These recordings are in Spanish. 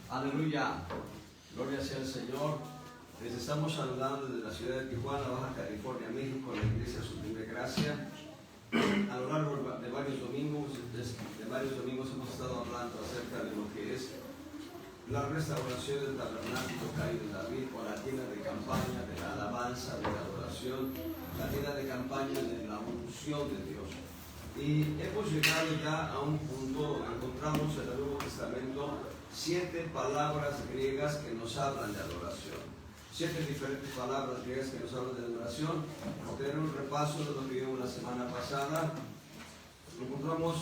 Aleluya, gloria sea el Señor. Les estamos saludando desde la ciudad de Tijuana, Baja California, México, la Iglesia Sublime Gracia. A lo largo de varios domingos hemos estado hablando acerca de lo que es la restauración del tabernáculo caído en David, o la tienda de campaña de la alabanza, de la adoración, la tienda de campaña de la unción de Dios. Y hemos llegado ya a un punto, encontramos en el Nuevo Testamento 7 palabras griegas que nos hablan de adoración. 7 diferentes palabras griegas que nos hablan de adoración. Vamos a tener un repaso de lo que vimos la semana pasada. Encontramos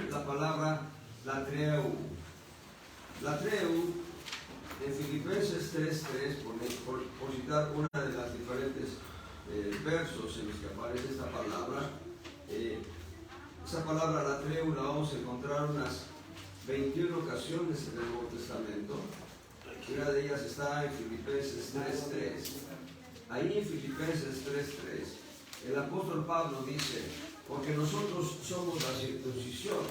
la palabra latreu. Latreu, en Filipenses 3:3, por citar una de las diferentes versos en los que aparece esta palabra, esa palabra latreu la vamos a encontrar unas 21 ocasiones en el Nuevo Testamento. Una de ellas está en Filipenses 3:3. Ahí en Filipenses 3:3, el apóstol Pablo dice: porque nosotros somos la circuncisión,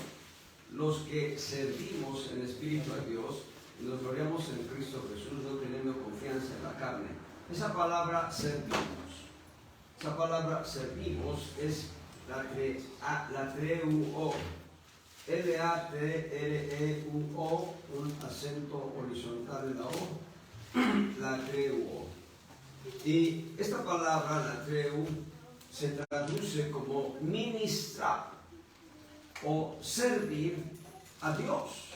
los que servimos en espíritu a Dios y nos gloriamos en Cristo Jesús, no teniendo confianza en la carne. Esa palabra servimos, es latreuo, L-A-T-R-E-U-O, un acento horizontal en la O, latreuo. Y esta palabra latreu se traduce como ministrar o servir a Dios.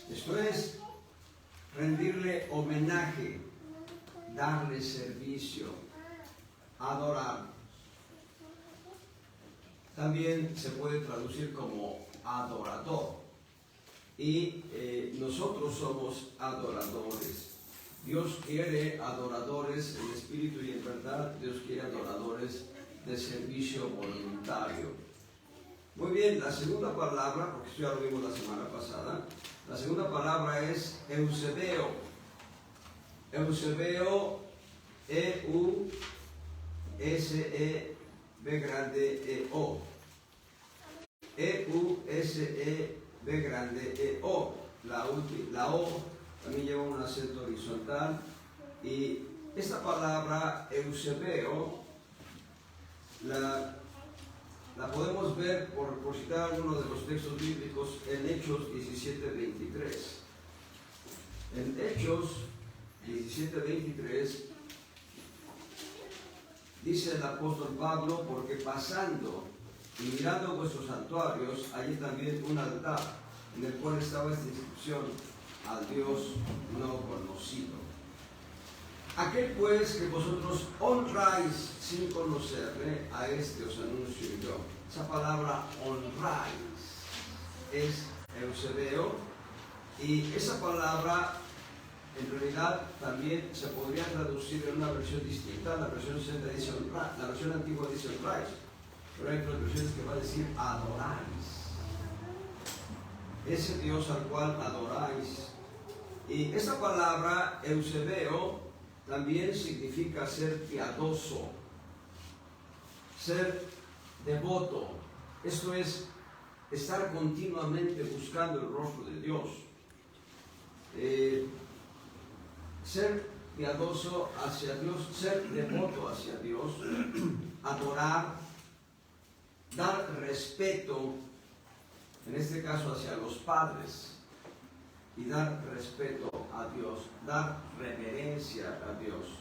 Esto es rendirle homenaje, darle servicio, adorar. También se puede traducir como adorador. Y nosotros somos adoradores. Dios quiere adoradores en espíritu y en verdad. Dios quiere adoradores de servicio voluntario. Muy bien, la segunda palabra, porque esto ya lo vimos la semana pasada, la segunda palabra es eusebeo. Eusebeo, E-U-S-E-B grande E-O. E-U-S-E-B grande E-O. La O también lleva un acento horizontal. Y esta palabra eusebeo la podemos ver, por citar algunos de los textos bíblicos, en Hechos 17:23. En Hechos 17:23 dice el apóstol Pablo: porque pasando y mirando vuestros santuarios, allí también un altar, en el cual estaba esta inscripción: al Dios no conocido. Aquel pues que vosotros honráis sin conocerle, a este os anuncio yo. Esa palabra honráis es eusebeo, y esa palabra en realidad también se podría traducir en una versión distinta. La versión 60 dice honrar, la versión antigua dice honráis, pero hay otras versiones que va a decir adoráis. Ese Dios al cual adoráis. Y esa palabra eusebeo también significa ser piadoso, ser devoto. Esto es estar continuamente buscando el rostro de Dios. Ser piadoso hacia Dios, ser devoto hacia Dios, adorar, dar respeto, en este caso hacia los padres, y dar respeto a Dios, dar reverencia a Dios.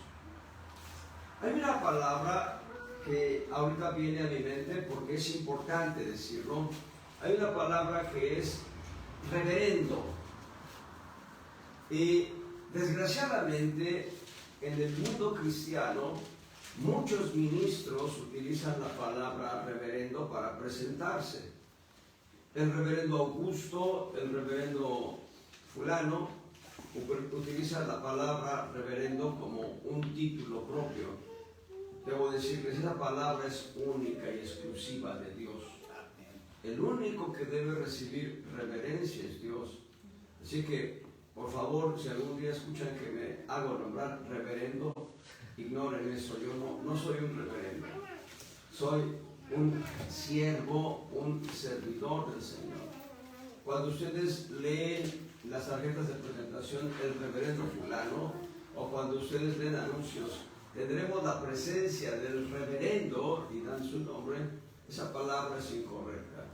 Hay una palabra que ahorita viene a mi mente porque es importante decirlo. Hay una palabra que es reverendo. Y desgraciadamente en el mundo cristiano muchos ministros utilizan la palabra reverendo para presentarse. El reverendo Augusto, el reverendo fulano, utiliza la palabra reverendo como un título propio. Debo decirles, esa palabra es única y exclusiva de Dios. El único que debe recibir reverencia es Dios. Así que, por favor, si algún día escuchan que me hago nombrar reverendo, ignoren eso. Yo no soy un reverendo. Soy un siervo, un servidor del Señor. cuando ustedes leen las tarjetas de presentación, el reverendo fulano, o cuando ustedes leen anuncios, tendremos la presencia del reverendo y dan su nombre. Esa palabra es incorrecta.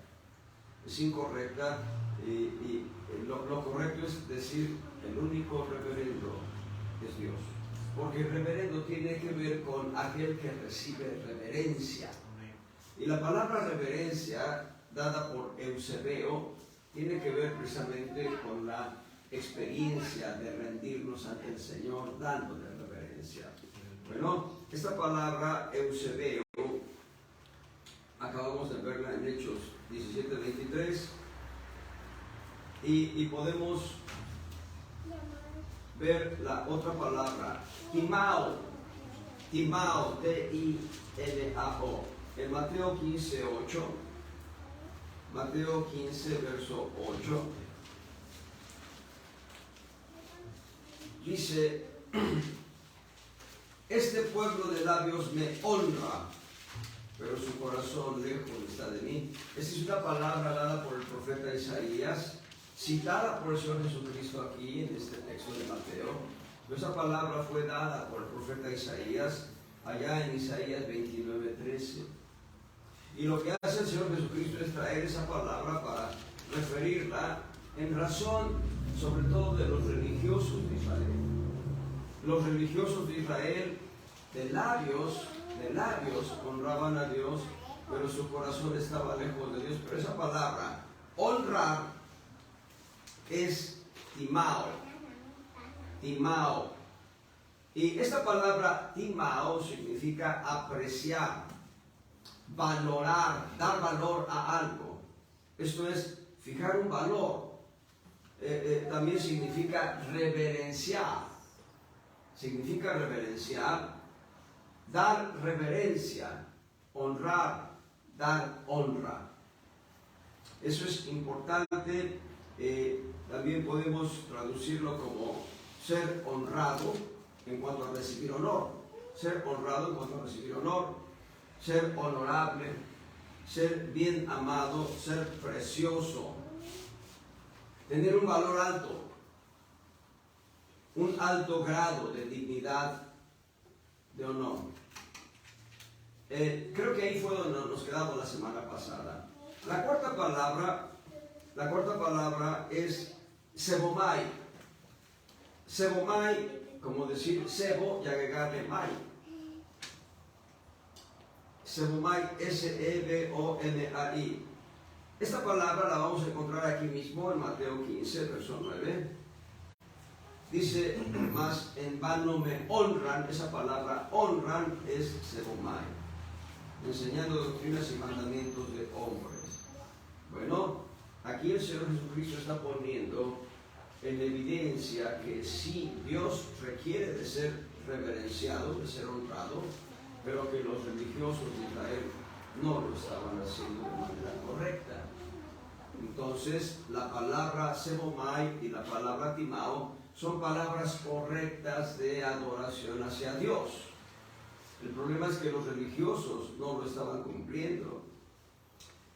Es incorrecta y lo correcto es decir el único reverendo es Dios. Porque el reverendo tiene que ver con aquel que recibe reverencia. Y la palabra reverencia, dada por Eusebio, tiene que ver precisamente con la experiencia de rendirnos ante el Señor dándole reverencia. Bueno, esta palabra Eusebio, acabamos de verla en Hechos 17:23 y podemos ver la otra palabra, Timao, T-I-M-A-O, en Mateo 15:8, Mateo 15, verso 8, dice, este pueblo de labios me honra, pero su corazón lejos está de mí. Esta es una palabra dada por el profeta Isaías, citada por el Señor Jesucristo aquí en este texto de Mateo. Esa palabra fue dada por el profeta Isaías allá en Isaías 29:13. Y lo que hace el Señor Jesucristo es traer esa palabra para referirla en razón sobre todo de los religiosos de Israel. Los religiosos de Israel de labios honraban a Dios, pero su corazón estaba lejos de Dios. Pero esa palabra, honrar, es timao. Y esta palabra timao significa apreciar, valorar, dar valor a algo. Esto es fijar un valor. También significa reverenciar. Significa reverenciar, dar reverencia, honrar, dar honra. Eso es importante. También podemos traducirlo como ser honrado en cuanto a recibir honor. Ser honrado en cuanto a recibir honor. Ser honorable, ser bien amado, ser precioso. Tener un valor alto. Un alto grado de dignidad, de honor. Creo que ahí fue donde nos quedamos la semana pasada. La cuarta palabra es sebomai. Sebomai, como decir sebo y agregarle mai. Sebomai, S-E-B-O-M-A-I. Esta palabra la vamos a encontrar aquí mismo en Mateo 15, verso 9. Dice, más en vano me honran. Esa palabra honran es sebomai, enseñando doctrinas y mandamientos de hombres. Bueno, aquí el Señor Jesucristo está poniendo en evidencia que sí, Dios requiere de ser reverenciado, de ser honrado, pero que los religiosos de Israel no lo estaban haciendo de manera correcta. Entonces, la palabra sebomai y la palabra timao son palabras correctas de adoración hacia Dios. El problema es que los religiosos no lo estaban cumpliendo.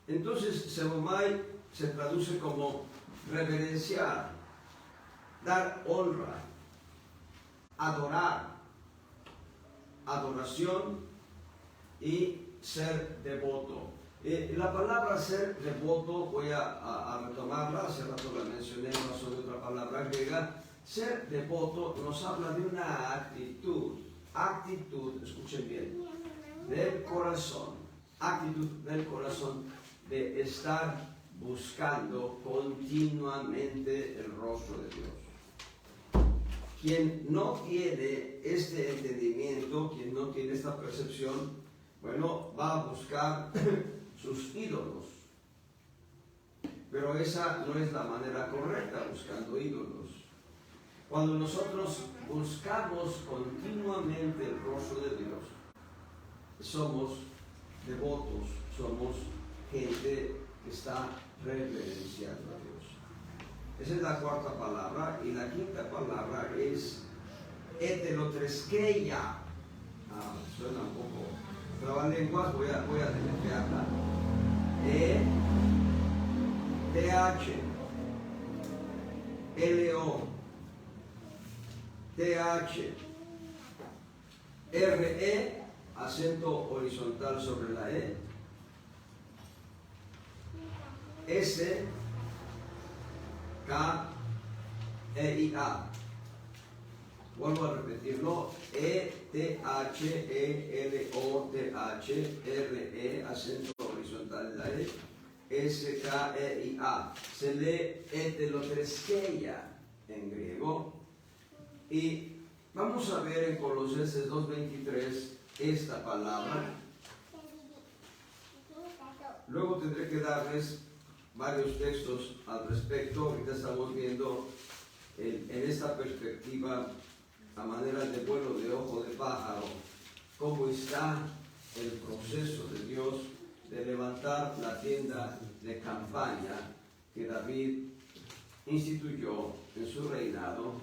Entonces, sebomai se traduce como reverenciar, dar honra, adorar, adoración y ser devoto. La palabra ser devoto, voy a retomarla, hace rato la mencioné en razón de otra palabra griega. Ser devoto nos habla de una actitud, escuchen bien, del corazón, actitud del corazón de estar buscando continuamente el rostro de Dios. Quien no tiene este entendimiento, quien no tiene esta percepción, bueno, va a buscar sus ídolos. Pero esa no es la manera correcta, buscando ídolos. Cuando nosotros buscamos continuamente el rostro de Dios, somos devotos, somos gente que está reverenciando a Dios. Esa es la cuarta palabra. Y la quinta palabra es heterotreskeia. Suena un poco trabalenguas, voy a deletrearla. E-T-H L-O, T-H, R-E, acento horizontal sobre la E, S, K, E-I-A. Vuelvo a repetirlo, E-T-H-E-L-O-T-H-R-E, acento horizontal en la E, S-K-E-I-A. Se lee etelotreskeia en griego. Y vamos a ver en Colosenses 2:23 esta palabra. Luego tendré que darles varios textos al respecto. Ahorita estamos viendo en esta perspectiva, a manera de vuelo de ojo de pájaro, cómo está el proceso de Dios de levantar la tienda de campaña que David instituyó en su reinado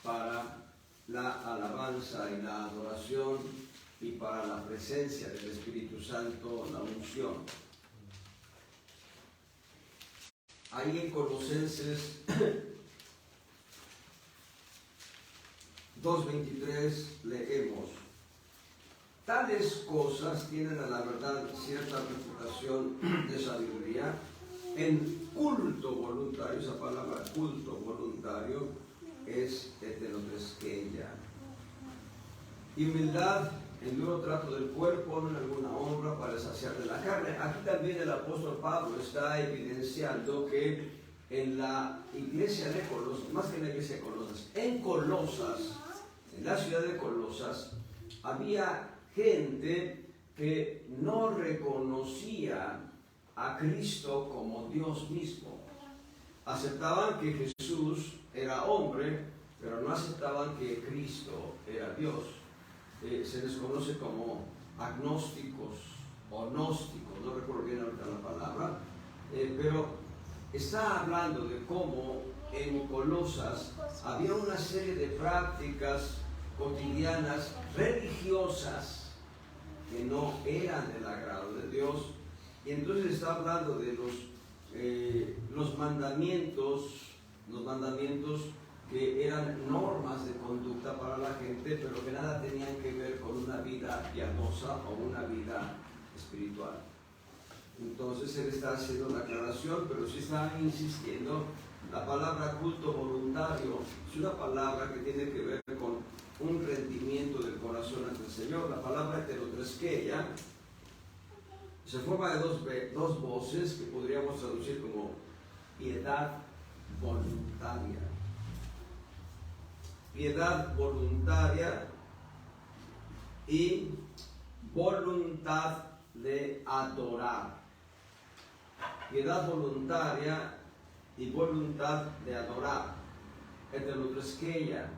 para la alabanza y la adoración y para la presencia del Espíritu Santo, la unción. Ahí en Colosenses 2:23 leemos: tales cosas tienen a la verdad cierta reputación de sabiduría, en culto voluntario. Esa palabra culto voluntario es etelotreskeia. Y humildad en duro trato del cuerpo, no en alguna honra para saciar de la carne. Aquí también el apóstol Pablo está evidenciando que en la iglesia de Colosas, más que en la iglesia de Colosas, en Colosas, en la ciudad de Colosas, había gente que no reconocía a Cristo como Dios mismo. Aceptaban que Jesús era hombre, pero no aceptaban que Cristo era Dios. Se les conoce como agnósticos o gnósticos, no recuerdo bien ahorita la palabra, pero está hablando de cómo en Colosas había una serie de prácticas cotidianas religiosas que no eran del agrado de Dios, y entonces está hablando de los mandamientos que eran normas de conducta para la gente, pero que nada tenían que ver con una vida piadosa o una vida espiritual. Entonces él está haciendo una aclaración, pero sí está insistiendo. La palabra culto voluntario es una palabra que tiene que ver con un rendimiento del corazón ante el Señor. La palabra etelotreskeia se forma de dos voces que podríamos traducir como piedad voluntaria. Piedad voluntaria y voluntad de adorar. Piedad voluntaria y voluntad de adorar. Etelotreskeia.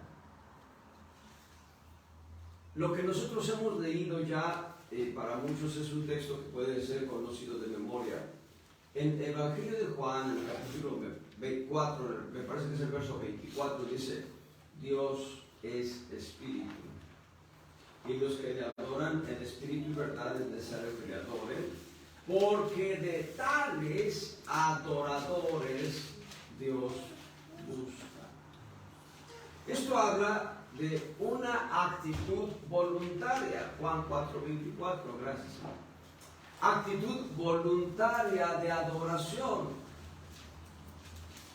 Lo que nosotros hemos leído ya, para muchos es un texto que puede ser conocido de memoria. En el Evangelio de Juan, en el capítulo 24, me parece que es el verso 24, dice: Dios es espíritu, y los que le adoran en espíritu y verdad es necesario que le adoren, porque de tales adoradores Dios busca. Esto habla de una actitud voluntaria. Juan 4:24, gracias. Actitud voluntaria de adoración.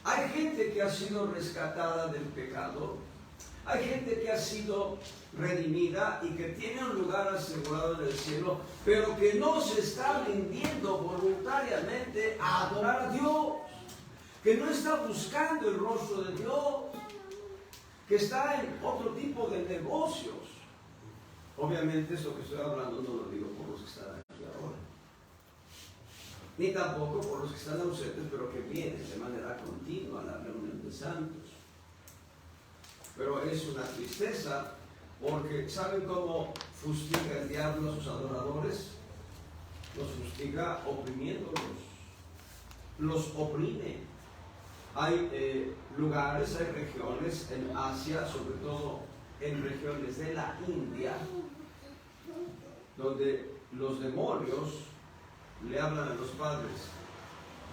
Hay gente que ha sido rescatada del pecado, hay gente que ha sido redimida y que tiene un lugar asegurado en el cielo, pero que no se está rindiendo voluntariamente a adorar a Dios, que no está buscando el rostro de Dios, que está en otro tipo de negocios. Obviamente esto que estoy hablando no lo digo por los que están aquí ahora, ni tampoco por los que están ausentes, pero que vienen de manera continua a la reunión de santos. Pero es una tristeza, porque ¿saben cómo fustiga el diablo a sus adoradores? Los fustiga oprimiéndolos, los oprime. Hay lugares, hay regiones en Asia, sobre todo en regiones de la India, donde los demonios le hablan a los padres: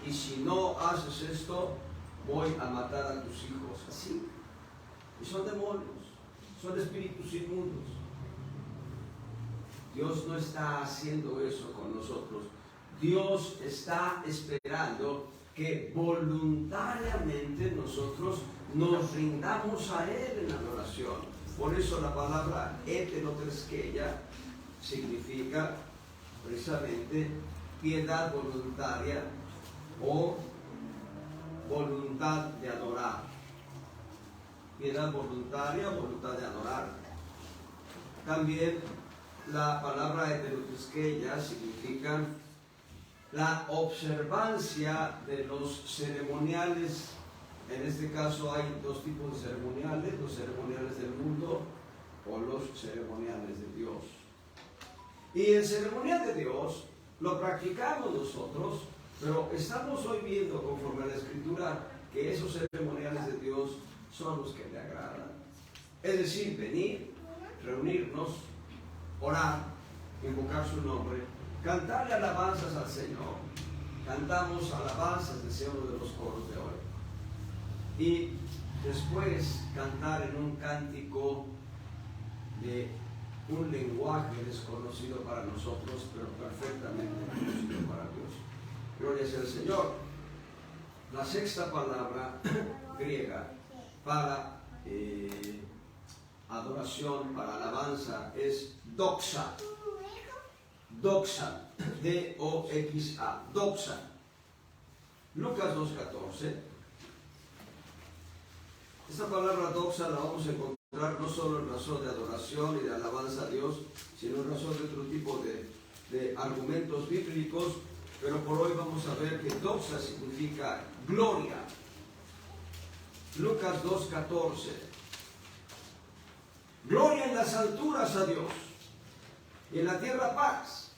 y si no haces esto, voy a matar a tus hijos. Así. Y son demonios, son espíritus inmundos. Dios no está haciendo eso con nosotros. Dios está esperando que voluntariamente nosotros nos rindamos a Él en adoración. Por eso la palabra heterotresqueia significa precisamente piedad voluntaria o voluntad de adorar. Piedad voluntaria, voluntad de adorar. También la palabra heterotresqueia significa la observancia de los ceremoniales. En este caso hay dos tipos de ceremoniales: los ceremoniales del mundo o los ceremoniales de Dios. Y el ceremonial de Dios lo practicamos nosotros, pero estamos hoy viendo, conforme a la Escritura, que esos ceremoniales de Dios son los que le agradan. Es decir, venir, reunirnos, orar, invocar su nombre, cantarle alabanzas al Señor. Cantamos alabanzas, decía uno de los coros de hoy. Y después cantar en un cántico de un lenguaje desconocido para nosotros, pero perfectamente conocido para Dios. Gloria sea al Señor. La sexta palabra griega para adoración, para alabanza, es doxa. Doxa, D-O-X-A, doxa. Lucas 2:14. Esta palabra doxa la vamos a encontrar no solo en razón de adoración y de alabanza a Dios, sino en razón de otro tipo de argumentos bíblicos, pero por hoy vamos a ver que doxa significa gloria. Lucas 2:14. Gloria en las alturas a Dios y en la tierra paz,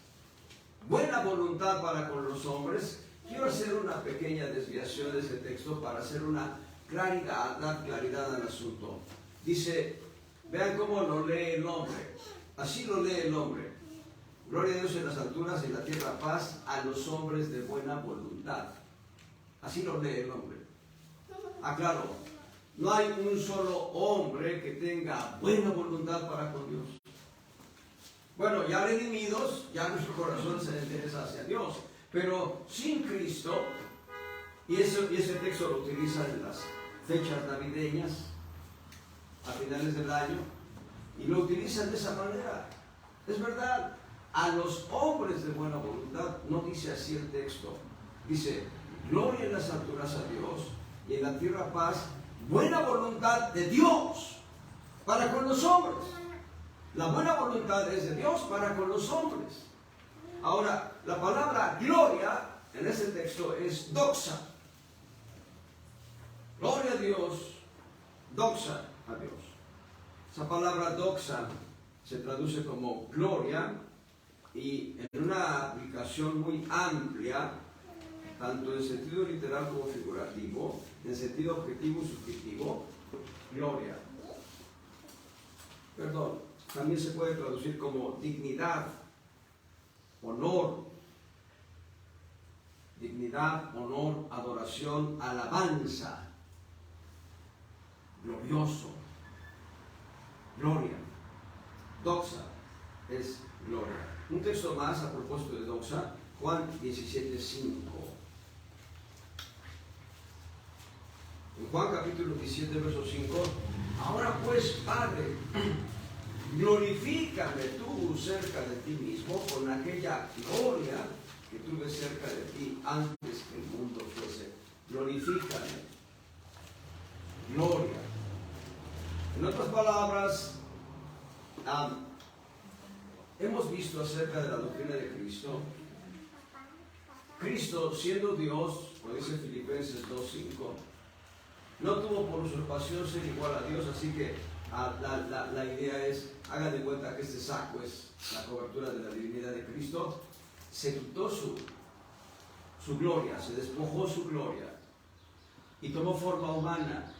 buena voluntad para con los hombres. Quiero hacer una pequeña desviación de ese texto para hacer una claridad, dar claridad al asunto. Dice, vean cómo lo lee el hombre. Así lo lee el hombre. Gloria a Dios en las alturas y en la tierra paz a los hombres de buena voluntad. Así lo lee el hombre. Aclaro, no hay un solo hombre que tenga buena voluntad para con Dios. Bueno, ya redimidos, ya nuestro corazón se interesa hacia Dios, pero sin Cristo, y ese texto lo utilizan en las fechas navideñas, a finales del año, y lo utilizan de esa manera. Es verdad, a los hombres de buena voluntad no dice así el texto. Dice, gloria en las alturas a Dios y en la tierra paz, buena voluntad de Dios para con los hombres. La buena voluntad es de Dios para con los hombres. Ahora, la palabra gloria en este texto es doxa. Gloria a Dios, doxa a Dios. Esa palabra doxa se traduce como gloria y en una aplicación muy amplia, tanto en sentido literal como figurativo, en sentido objetivo y subjetivo, gloria. Perdón, también se puede traducir como dignidad, honor, dignidad, honor, adoración, alabanza, glorioso, gloria. Doxa es gloria. Un texto más a propósito de doxa, Juan 17:5. En Juan capítulo 17, verso 5, ahora pues, Padre, glorifícame tú cerca de ti mismo con aquella gloria que tuve cerca de ti antes que el mundo fuese. Glorifícame. Gloria. En otras palabras, hemos visto acerca de la doctrina de Cristo. Cristo, siendo Dios, como dice Filipenses 2:5, no tuvo por usurpación ser igual a Dios, así que la idea es, hagan de cuenta que este saco es la cobertura de la divinidad de Cristo. Se quitó su gloria, se despojó su gloria y tomó forma humana.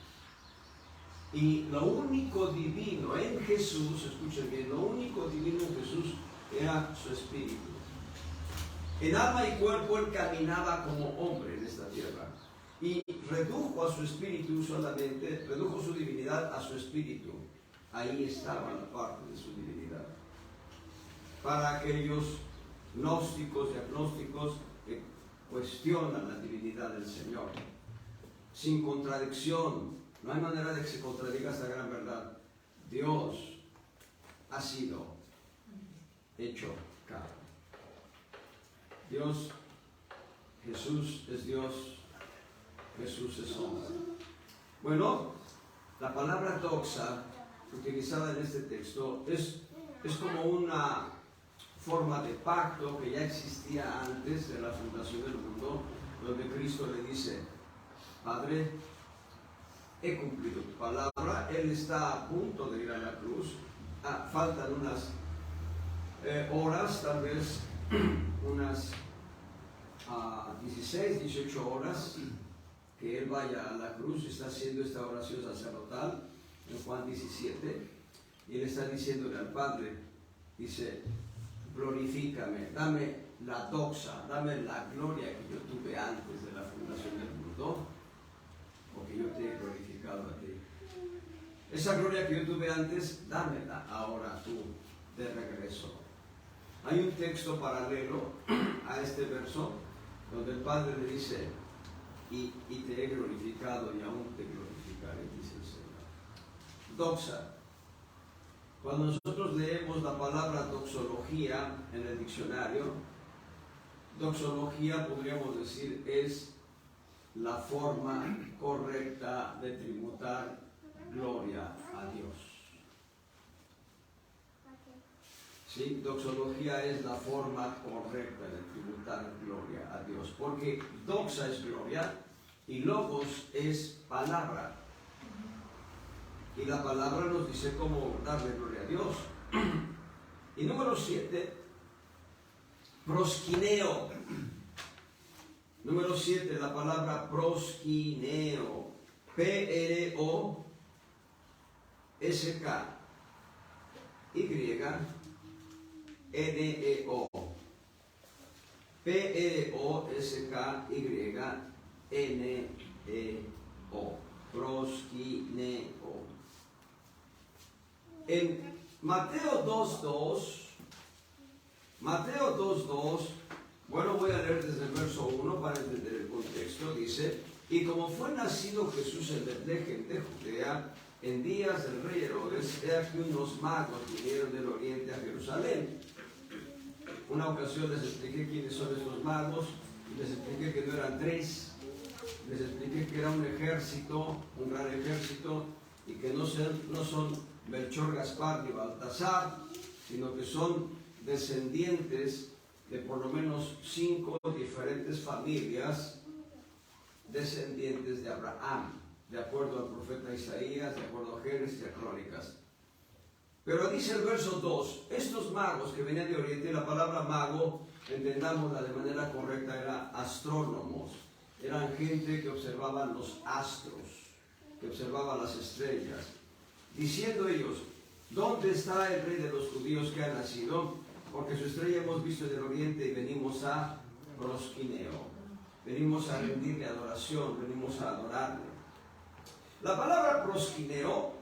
Y lo único divino en Jesús, escuchen bien, lo único divino en Jesús era su espíritu. En alma y cuerpo él caminaba como hombre en esta tierra. Y redujo a su espíritu solamente, redujo su divinidad a su espíritu. Ahí estaba la parte de su divinidad. Para aquellos gnósticos y agnósticos que cuestionan la divinidad del Señor, sin contradicción, no hay manera de que se contradiga esta gran verdad. Dios ha sido hecho carne. Dios, Jesús es Dios, Jesús es hombre. Bueno, la palabra doxa utilizada en este texto es como una forma de pacto que ya existía antes de la fundación del mundo, donde Cristo le dice: Padre, he cumplido tu palabra. Él está a punto de ir a la cruz. Faltan unas horas, tal vez unas 16, 18 horas que Él vaya a la cruz. Está haciendo esta oración sacerdotal en Juan 17 y le está diciéndole al Padre, dice: glorifícame, dame la doxa, dame la gloria que yo tuve antes de la fundación del mundo, porque yo te he glorificado a ti. Esa gloria que yo tuve antes, dámela ahora tú de regreso. Hay un texto paralelo a este verso donde el Padre le dice: y te he glorificado y aún te glorificaré, dice el Señor. Doxa. Cuando nosotros leemos la palabra doxología en el diccionario, doxología podríamos decir es la forma correcta de tributar gloria a Dios. ¿Sí? Doxología es la forma correcta de tributar gloria a Dios, porque doxa es gloria y logos es palabra. Y la palabra nos dice cómo darle gloria a Dios. Y número 7, proskineo. Número 7, la palabra proskineo. P-R-O-S-K-Y-N-E-O. P-R-O-S-K-Y-N-E-O. Proskineo. En Mateo 2.2, bueno, voy a leer desde el verso 1 para entender el contexto. Dice: y como fue nacido Jesús en Betlehem de Judea, en días del rey Herodes, he aquí unos magos vinieron del oriente a Jerusalén. Una ocasión les expliqué quiénes son estos magos, y les expliqué que no eran tres, les expliqué que era un ejército, un gran ejército, y que no son Melchor, Gaspar y Baltasar, sino que son descendientes de por lo menos 5 diferentes familias descendientes de Abraham, de acuerdo al profeta Isaías, de acuerdo a Génesis y a Crónicas. Pero dice el verso 2, estos magos que venían de Oriente, la palabra mago, entendámosla de manera correcta, era astrónomos, eran gente que observaban los astros, que observaban las estrellas, diciendo ellos: ¿dónde está el rey de los judíos que ha nacido? Porque su estrella hemos visto en el oriente y venimos a proskineo. Venimos a rendirle adoración, venimos a adorarle. La palabra proskineo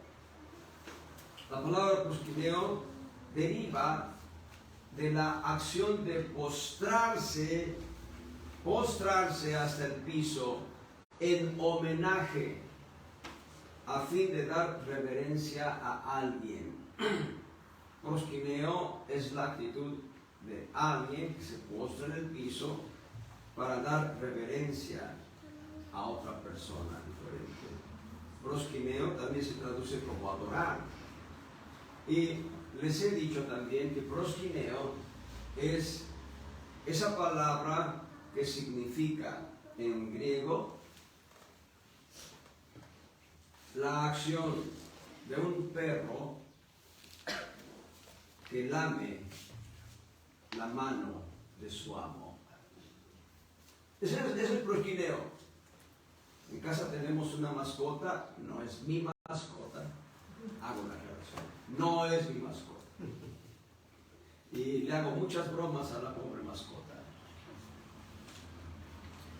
deriva de la acción de postrarse hasta el piso en homenaje, a fin de dar reverencia a alguien. Proskineo es la actitud de alguien que se postra en el piso para dar reverencia a otra persona diferente. Proskineo también se traduce como adorar. Y les he dicho también que proskineo es esa palabra que significa en griego la acción de un perro que lame la mano de su amo. Ese es el proskineo. En casa tenemos una mascota, no es mi mascota, hago la aclaración, no es mi mascota. Y le hago muchas bromas a la pobre mascota.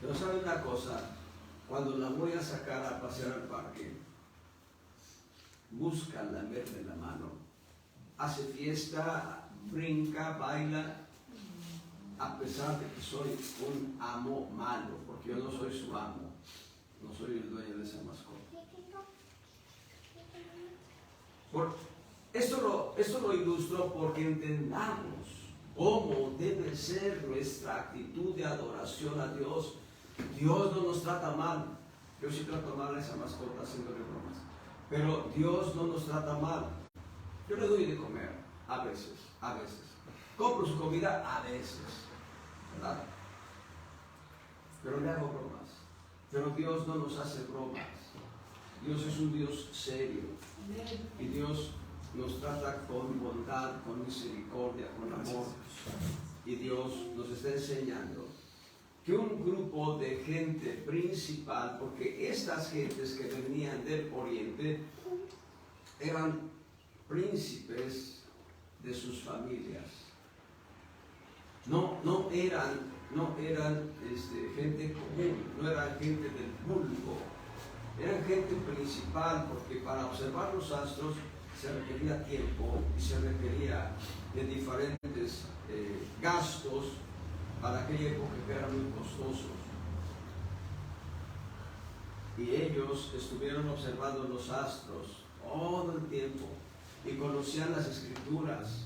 Pero ¿sabe una cosa? Cuando la voy a sacar a pasear al parque, busca lamerme la mano, hace fiesta, brinca, baila, a pesar de que soy un amo malo, porque yo no soy su amo, no soy el dueño de esa mascota. Esto lo ilustro porque entendamos cómo debe ser nuestra actitud de adoración a Dios. Dios no nos trata mal. Yo sí trato mal a esa mascota haciéndole bromas, pero Dios no nos trata mal. Yo le doy de comer, a veces. Compro su comida, a veces, ¿verdad? Pero le hago bromas. Pero Dios no nos hace bromas. Dios es un Dios serio. Y Dios nos trata con bondad, con misericordia, con amor. Y Dios nos está enseñando que un grupo de gente principal, porque estas gentes que venían del oriente eran príncipes de sus familias. No eran gente común, no eran gente del vulgo, eran gente principal, porque para observar los astros se requería tiempo y se requería de diferentes gastos para aquella época que eran muy costosos. Y ellos estuvieron observando los astros todo el tiempo y conocían las escrituras.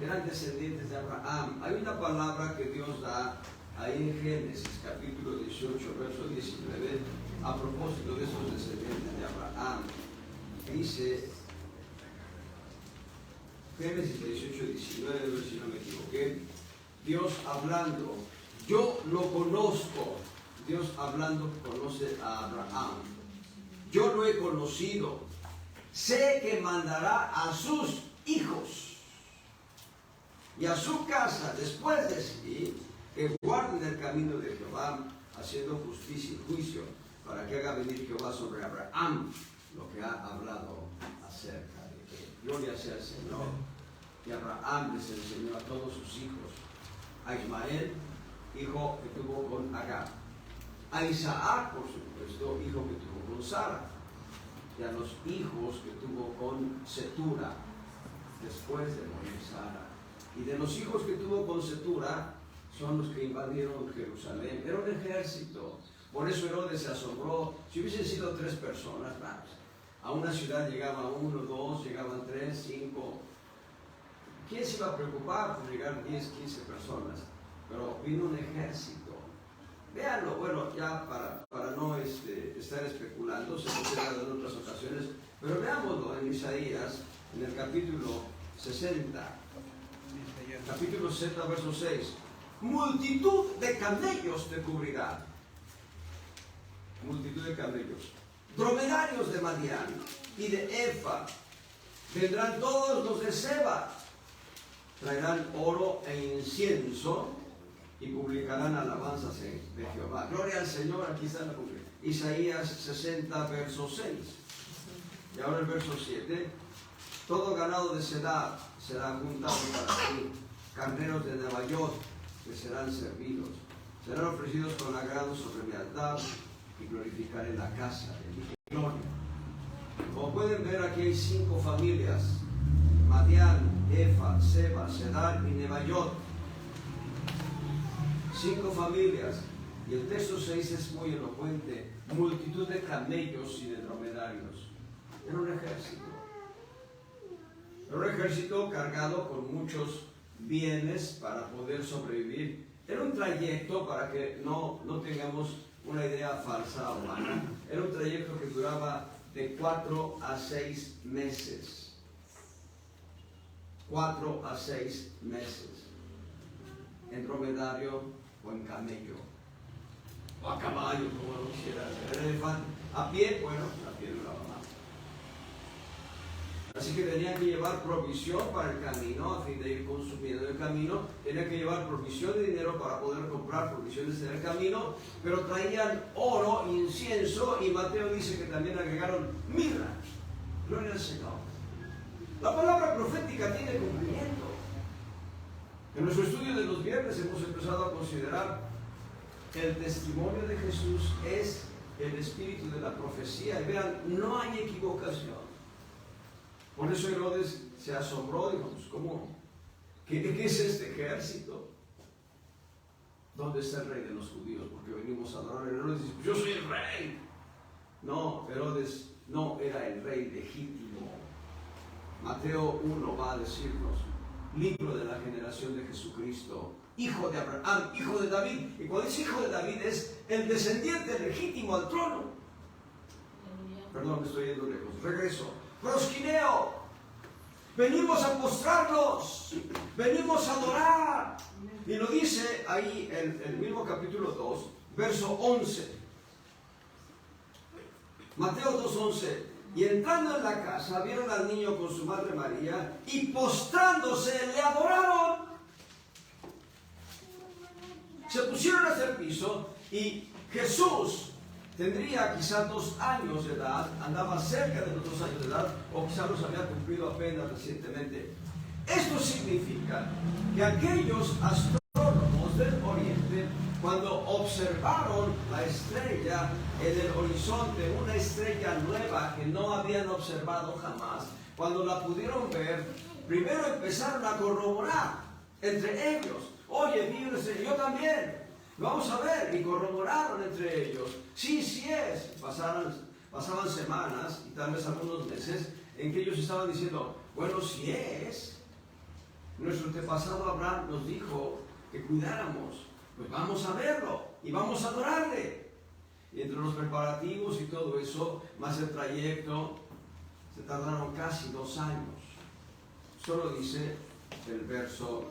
Eran descendientes de Abraham. Hay una palabra que Dios da ahí en Génesis capítulo 18, verso 19, a propósito de esos descendientes de Abraham. Dice Génesis 18, 19, a ver si no me equivoqué. Dios hablando, yo lo conozco. Dios hablando conoce a Abraham. Yo lo he conocido. Sé que mandará a sus hijos y a su casa después de sí, que guarden el camino de Jehová, haciendo justicia y juicio, para que haga venir Jehová sobre Abraham lo que ha hablado acerca de él. Gloria sea al Señor. Y Abraham les enseñó a todos sus hijos: a Ismael, hijo que tuvo con Agar; a Isaac, por supuesto, hijo que tuvo con Sara; y a los hijos que tuvo con Setura, después de morir Sara. Y de los hijos que tuvo con Setura son los que invadieron Jerusalén. Era un ejército. Por eso Herodes se asombró. Si hubiesen sido 3 personas, a una ciudad llegaba 1, 2, llegaban 3, 5. ¿Quién se iba a preocupar por llegar 10, 15 personas? Pero vino un ejército. Véanlo, bueno, ya para no estar especulando, se nos ha dado en otras ocasiones, pero veámoslo en Isaías, en el capítulo 60. Capítulo 60, verso 6. Multitud de camellos te cubrirá. Multitud de camellos. Dromedarios de Madián y de Efa. Vendrán todos los de Seba. Traerán oro e incienso y publicarán alabanzas de Jehová. Gloria al Señor. Aquí está la publicación. Isaías 60, verso 6. Y ahora el verso 7. Todo ganado de Sedad será juntado para ti. Carneros de Nebaiot que serán servidos. Serán ofrecidos con agrado sobre mi altar y glorificaré la casa de mi gloria. Como pueden ver, aquí hay 5 familias: Madián, Efa, Seba, Sedad y Nebaiot. 5 familias. Y el texto 6 es muy elocuente: multitud de camellos y de dromedarios. Era un ejército. Era un ejército cargado con muchos bienes para poder sobrevivir. Era un trayecto, para que no tengamos una idea falsa o vana, era un trayecto que duraba de 4 a 6 meses. 4 a 6 meses. En dromedario o en camello. O a caballo, como lo quisiera. El elefante. A pie, bueno, a pie de una mamá. Así que tenían que llevar provisión para el camino, a fin de ir consumiendo el camino. Tenían que llevar provisión de dinero para poder comprar provisiones en el camino. Pero traían oro, incienso, y Mateo dice que también agregaron mirra. Gloria al Señor. La palabra profética tiene cumplimiento. En nuestro estudio de los viernes hemos empezado a considerar que el testimonio de Jesús es el espíritu de la profecía. Y vean, no hay equivocación. Por eso Herodes se asombró, dijo, pues, ¿cómo? ¿Qué es este ejército? ¿Dónde está el rey de los judíos? Porque venimos a adorar. Herodes dice, yo soy el rey. No, Herodes no era el rey legítimo. Mateo 1 va a decirnos, libro de la generación de Jesucristo, hijo de Abraham, hijo de David. Y cuando dice hijo de David es el descendiente legítimo al trono. Perdón, me estoy yendo lejos. Regreso. Prosquineo. Venimos a postrarnos. Venimos a adorar. Y lo dice ahí el mismo capítulo 2, verso 11. Mateo 2:11. Y entrando en la casa, vieron al niño con su madre María, y postrándose le adoraron. Se pusieron a hacer piso, y Jesús tendría quizás 2 años de edad, andaba cerca de los 2 años de edad, o quizás los había cumplido apenas recientemente. Esto significa que aquellos astrónomos del Oriente, cuando observaron la estrella en el horizonte, una estrella nueva que no habían observado jamás, cuando la pudieron ver, primero empezaron a corroborar entre ellos. Oye, vi una estrella, yo también, vamos a ver, y corroboraron entre ellos. Sí, sí es. Pasaban semanas y tal vez algunos meses en que ellos estaban diciendo, bueno, sí es. Nuestro antepasado Abraham nos dijo que cuidáramos, pues vamos a verlo y vamos a adorarle. Y entre los preparativos y todo eso, más el trayecto, se tardaron casi 2 años. Solo dice el verso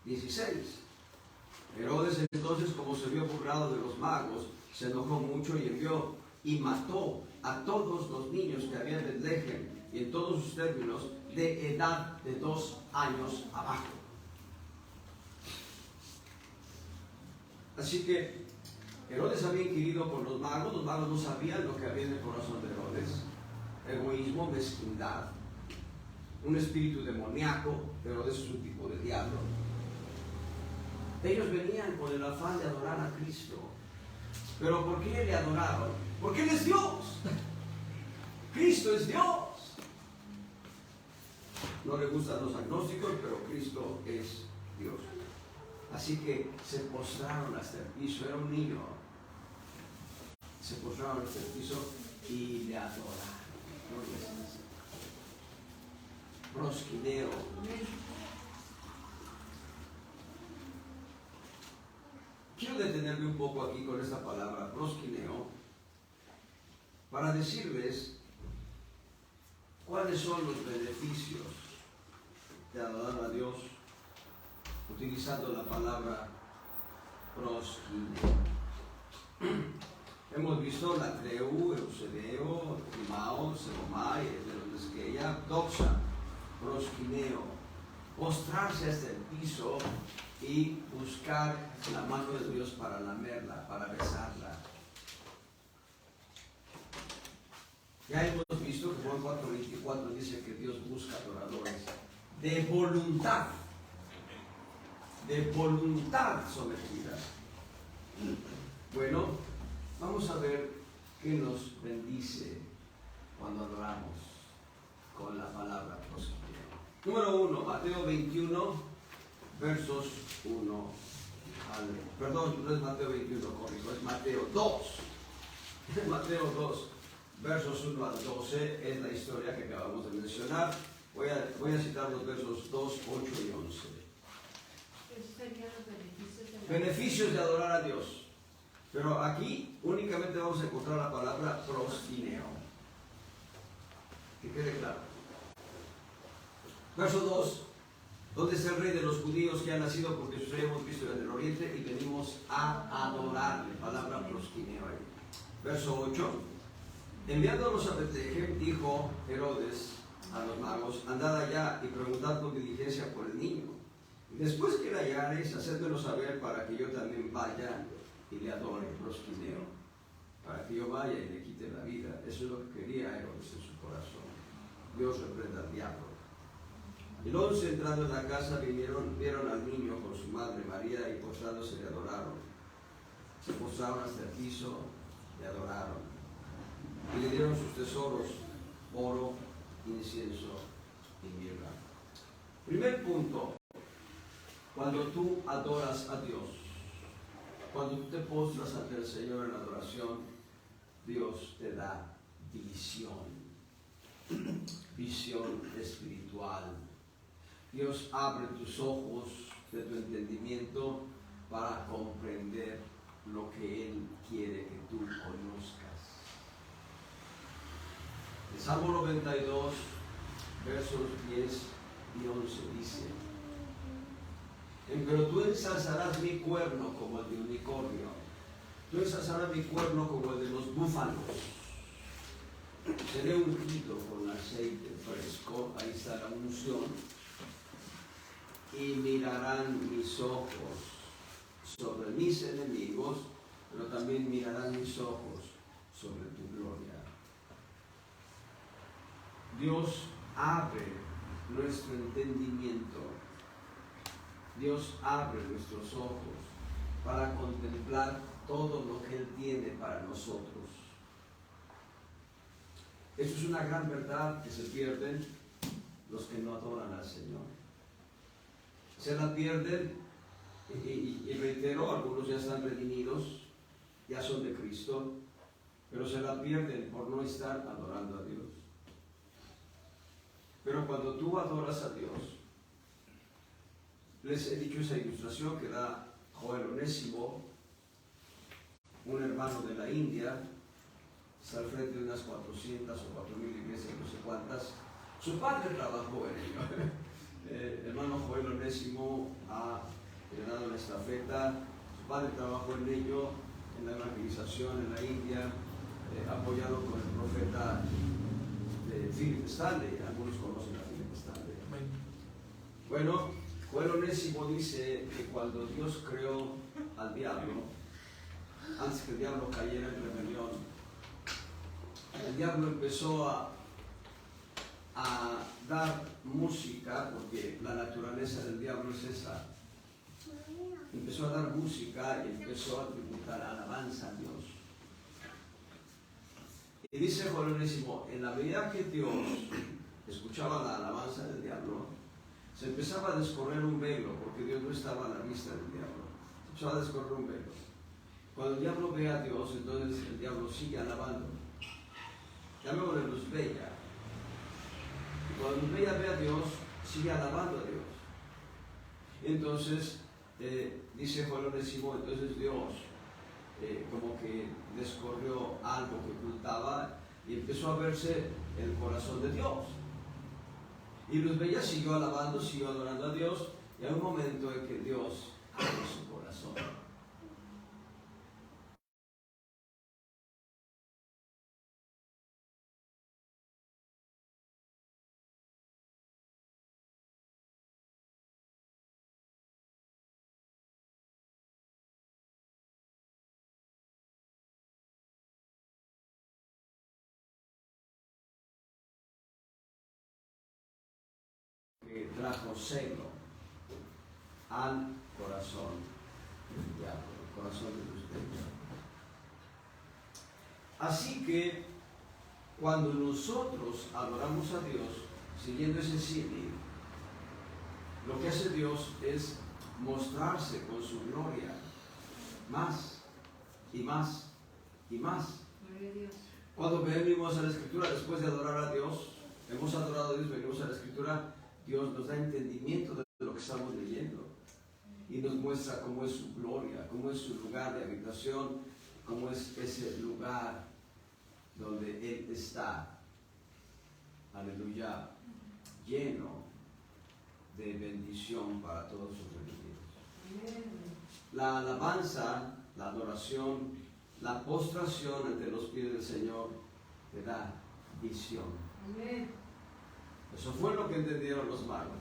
16. Herodes entonces, como se vio burlado de los magos, se enojó mucho y envió y mató a todos los niños que había en Betlehem y en todos sus términos de edad de 2 años abajo. Así que Herodes había inquirido por los magos no sabían lo que había en el corazón de Herodes: egoísmo, mezquindad, un espíritu demoníaco. Herodes es un tipo de diablo. Ellos venían con el afán de adorar a Cristo. ¿Pero por qué le adoraron? Porque Él es Dios. Cristo es Dios. No le gustan los agnósticos, pero Cristo es Dios. Así que se postraron hasta el piso. Era un niño. Se postraron hasta el piso y le adoraron. Prosquineo. Quiero detenerme un poco aquí con esta palabra, prosquineo, para decirles cuáles son los beneficios de adorar a Dios utilizando la palabra prosquineo. Hemos visto la Treu, Eusebeo, Timao, Selomai, Elesqueia, Doxa, prosquineo, postrarse hasta el piso y buscar la mano de Dios para lamerla, para besarla. Ya hemos visto que Juan 4:24 dice que Dios busca adoradores de voluntad sometida. Bueno, vamos a ver qué nos bendice cuando adoramos con la palabra prosquineo. Número 1, Mateo 21, versos 1 al... Perdón, no es Mateo 21, corrijo, es Mateo 2. Mateo 2, versos 1 al 12, es la historia que acabamos de mencionar. Voy a citar los versos 2, 8 y 11. Beneficios de adorar a Dios. Pero aquí únicamente vamos a encontrar la palabra prosquineo. Que quede claro. Verso 2. ¿Dónde está el rey de los judíos que ha nacido? Porque sus reyes hemos visto en el oriente y venimos a adorarle. Palabra prosquineo ahí. Verso 8. Enviándolos a Betlehem, dijo Herodes a los magos: andad allá y preguntad con diligencia por el niño. Y después que le hallareis, hacedmelo saber para que yo también vaya y le adore, prosquineo. Para que yo vaya y le quite la vida. Eso es lo que quería Herodes en su corazón. Dios reprenda al diablo. El 11, entrando en la casa, vieron al niño con su madre María y postrándose le adoraron. se postraron hasta el piso y adoraron. Y le dieron sus tesoros, oro, incienso y mirra. Primer punto, cuando tú adoras a Dios, cuando tú te postras ante el Señor en adoración, Dios te da visión, visión espiritual. Dios abre tus ojos de tu entendimiento para comprender lo que Él quiere que tú conozcas. El Salmo 92, versos 10 y 11 dice: pero tú ensalzarás mi cuerno como el de unicornio, tú ensalzarás mi cuerno como el de los búfalos. Seré ungido con aceite fresco, ahí está la unción, y mirarán mis ojos sobre mis enemigos, pero también mirarán mis ojos sobre tu gloria. Dios abre nuestro entendimiento, Dios abre nuestros ojos para contemplar todo lo que Él tiene para nosotros. Eso es una gran verdad que se pierden los que no adoran al Señor. Se la pierden, y reitero, algunos ya están redimidos, ya son de Cristo, pero se la pierden por no estar adorando a Dios. Pero cuando tú adoras a Dios, les he dicho esa ilustración que da Joel Onésimo, un hermano de la India, está al frente de unas 400 o 4,000 iglesias, no sé cuántas. Su padre trabajó en ello. Hermano Joel Onésimo ha heredado la estafeta. Su padre trabajó en ello, en la evangelización en la India, apoyado con el profeta Philip Stanley. Algunos conocen a Philip Stanley. Bueno, Joel Onésimo dice que cuando Dios creó al diablo, antes que el diablo cayera en rebelión, el diablo empezó a dar música, porque la naturaleza del diablo es esa. Empezó a dar música y empezó a tributar alabanza a Dios. Y dice Joel Onésimo, en la medida que Dios escuchaba la alabanza del diablo, se empezaba a descorrer un velo, porque Dios no estaba a la vista del diablo. Se empezaba a descorrer un velo. Cuando el diablo ve a Dios, entonces el diablo sigue alabando. Llamémosle luz bella. Y cuando luz bella ve a Dios, sigue alabando a Dios. Entonces, dice Joel Onésimo, entonces Dios como que descorrió algo que ocultaba y empezó a verse el corazón de Dios. Y luz bella siguió alabando, siguió adorando a Dios, y hay un momento en que Dios abre su corazón. Que trajo celo al corazón del diablo, el corazón de luz bella. Así que cuando nosotros adoramos a Dios siguiendo ese símil, lo que hace Dios es mostrarse con su gloria más y más y más. Cuando venimos a la Escritura después de adorar a Dios, hemos adorado a Dios, venimos a la Escritura, Dios nos da entendimiento de lo que estamos leyendo y nos muestra cómo es su gloria, cómo es su lugar de habitación, cómo es ese lugar donde Él está, aleluya, lleno de bendición para todos sus redimidos. La alabanza, la adoración, la postración ante los pies del Señor te da visión. Eso fue lo que entendieron los magos.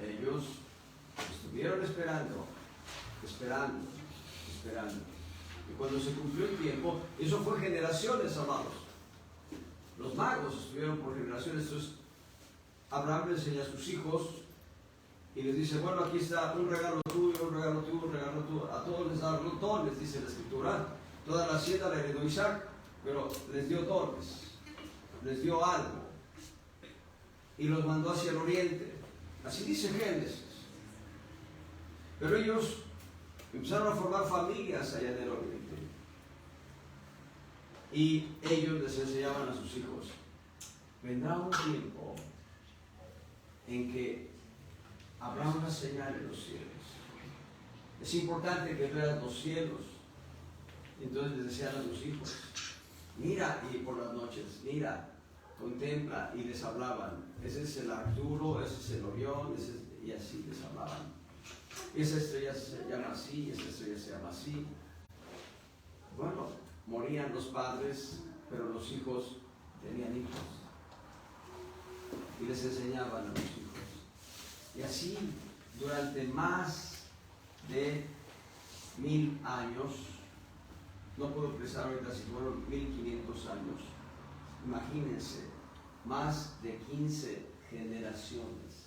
Ellos estuvieron esperando. Y cuando se cumplió el tiempo, eso fue generaciones, amados. Los magos estuvieron por generaciones. Entonces, Abraham le enseña a sus hijos y les dice, bueno, aquí está un regalo tuyo, un regalo tuyo, un regalo tuyo. A todos les da dones, dice la Escritura. Toda la hacienda la heredó Isaac, pero les dio dones, les dio algo. Y los mandó hacia el oriente. Así dice Génesis. Pero ellos empezaron a formar familias allá en el oriente. Y ellos les enseñaban a sus hijos, vendrá un tiempo en que habrá una señal en los cielos. Es importante que veas los cielos. Entonces les decían a sus hijos, mira, y por las noches, mira, contempla, y les hablaban. Ese es el Arturo, ese es el Orión, y así les hablaban. Esa estrella se llama así, esa estrella se llama así. Bueno, morían los padres, pero los hijos tenían hijos. Y les enseñaban a los hijos. Y así, durante más de 1000 años, no puedo pensar ahorita si fueron 1500 años, imagínense, más de 15 generaciones.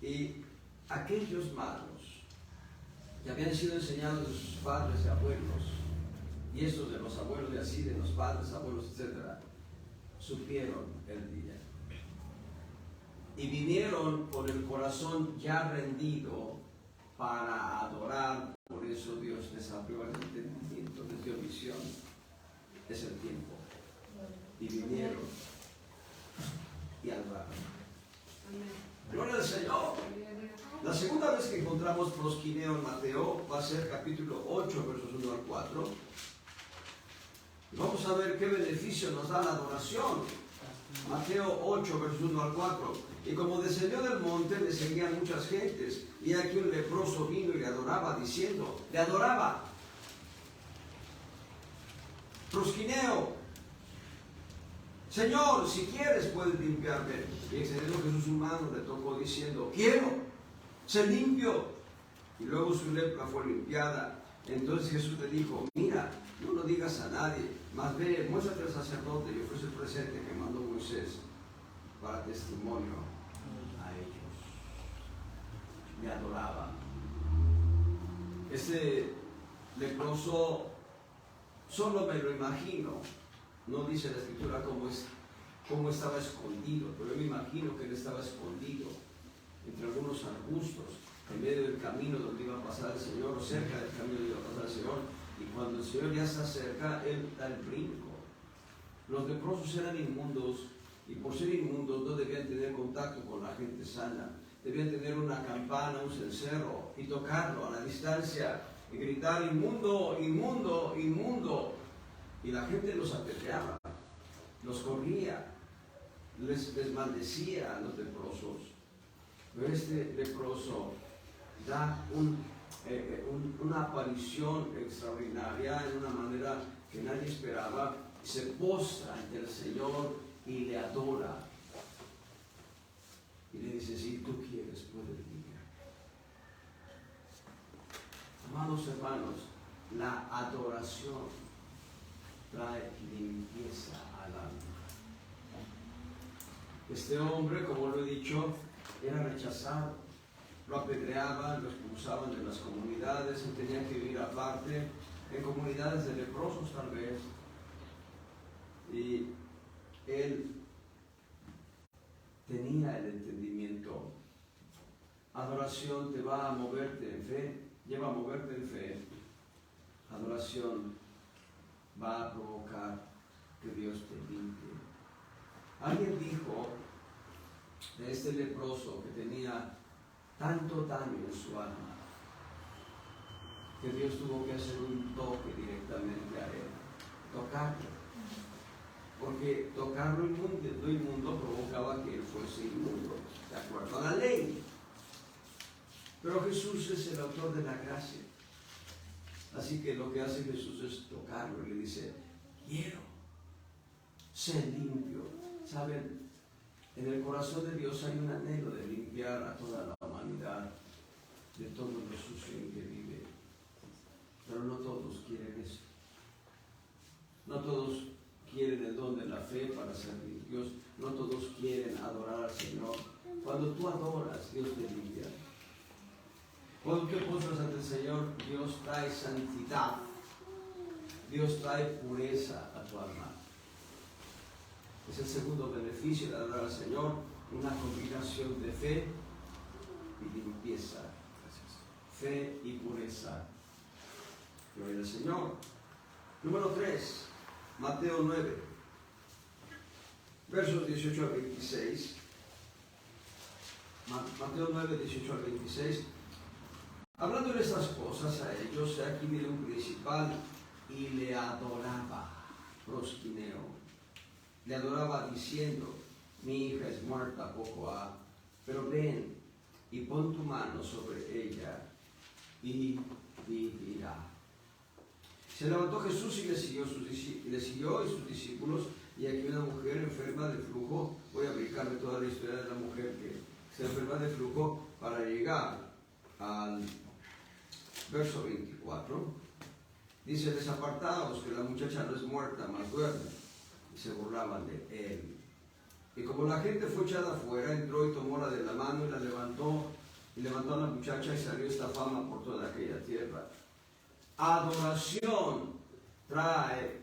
Y aquellos magos que habían sido enseñados de sus padres y abuelos, y estos de los abuelos y así, de los padres, abuelos, etc., supieron el día. Y vinieron con el corazón ya rendido para adorar. Por eso Dios les abrió el entendimiento, les dio visión. Es el tiempo. Y vinieron y adoraron. Gloria al Señor. La segunda vez que encontramos prosquineo en Mateo va a ser capítulo 8, versos 1 al 4. Y vamos a ver qué beneficio nos da la adoración. Mateo 8, versos 1 al 4. Y como descendió del monte, le seguían muchas gentes. Y aquí un leproso vino y le adoraba, diciendo, le adoraba. Prosquineo. Señor, si quieres puedes limpiarme. Y excediendo Jesús su mano le tocó diciendo, quiero ser limpio. Y luego su lepra fue limpiada. Entonces Jesús le dijo, mira, no lo digas a nadie, mas ve, muéstrate al sacerdote y ofrece el presente que mandó Moisés para testimonio a ellos. Me adoraba. Este leproso, solo me lo imagino, no dice la Escritura cómo estaba escondido, pero yo me imagino que él estaba escondido entre algunos arbustos, en medio del camino donde iba a pasar el Señor, o cerca del camino donde iba a pasar el Señor, y cuando el Señor ya se acerca, él da el brinco. Los leprosos eran inmundos, y por ser inmundos no debían tener contacto con la gente sana, debían tener una campana, un cencerro, y tocarlo a la distancia, y gritar, inmundo, inmundo, inmundo, y la gente los apedreaba, los corría, les maldecía a los leprosos. Pero este leproso da una aparición extraordinaria en una manera que nadie esperaba, se postra ante el Señor y le adora y le dice, si tú quieres puedes vivir. Amados hermanos, la adoración trae limpieza al alma. Este hombre, como lo he dicho, era rechazado, lo apedreaban, lo expulsaban de las comunidades, él tenía que vivir aparte, en comunidades de leprosos tal vez, y él tenía el entendimiento. Adoración te va a moverte en fe, lleva a moverte en fe. Adoración va a provocar que Dios te limpie. Alguien dijo de este leproso que tenía tanto daño en su alma que Dios tuvo que hacer un toque directamente a él, tocarlo, porque tocar lo inmundo provocaba que él fuese inmundo, de acuerdo a la ley. Pero Jesús es el autor de la gracia, así que lo que hace Jesús es tocarlo y le dice, quiero ser limpio. ¿Saben? En el corazón de Dios hay un anhelo de limpiar a toda la humanidad de todo lo sucio en que vive. Pero no todos quieren eso. No todos quieren el don de la fe para ser limpios. Cuando te postras ante el Señor, Dios trae santidad, Dios trae pureza a tu alma. Es el segundo beneficio de adorar al Señor, una combinación de fe y limpieza. Fe y pureza. Gloria al Señor. Número 3, Mateo 9, versos 18 al 26. Mateo 9, 18 al 26. Hablando de estas cosas a ellos, aquí vino un principal y le adoraba, prosquineo. Le adoraba diciendo: mi hija es muerta, poco ha, pero ven y pon tu mano sobre ella y vivirá. Se levantó Jesús y le siguió y sus discípulos, y aquí una mujer enferma de flujo. Voy a aplicarle toda la historia de la mujer que se enferma de flujo para llegar al verso 24. Dice: desapartaos, que la muchacha no es muerta, mas duerme. Y se burlaban de él. Y como la gente fue echada afuera, entró y tomóla de la mano y la levantó, y levantó a la muchacha, y salió esta fama por toda aquella tierra. Adoración trae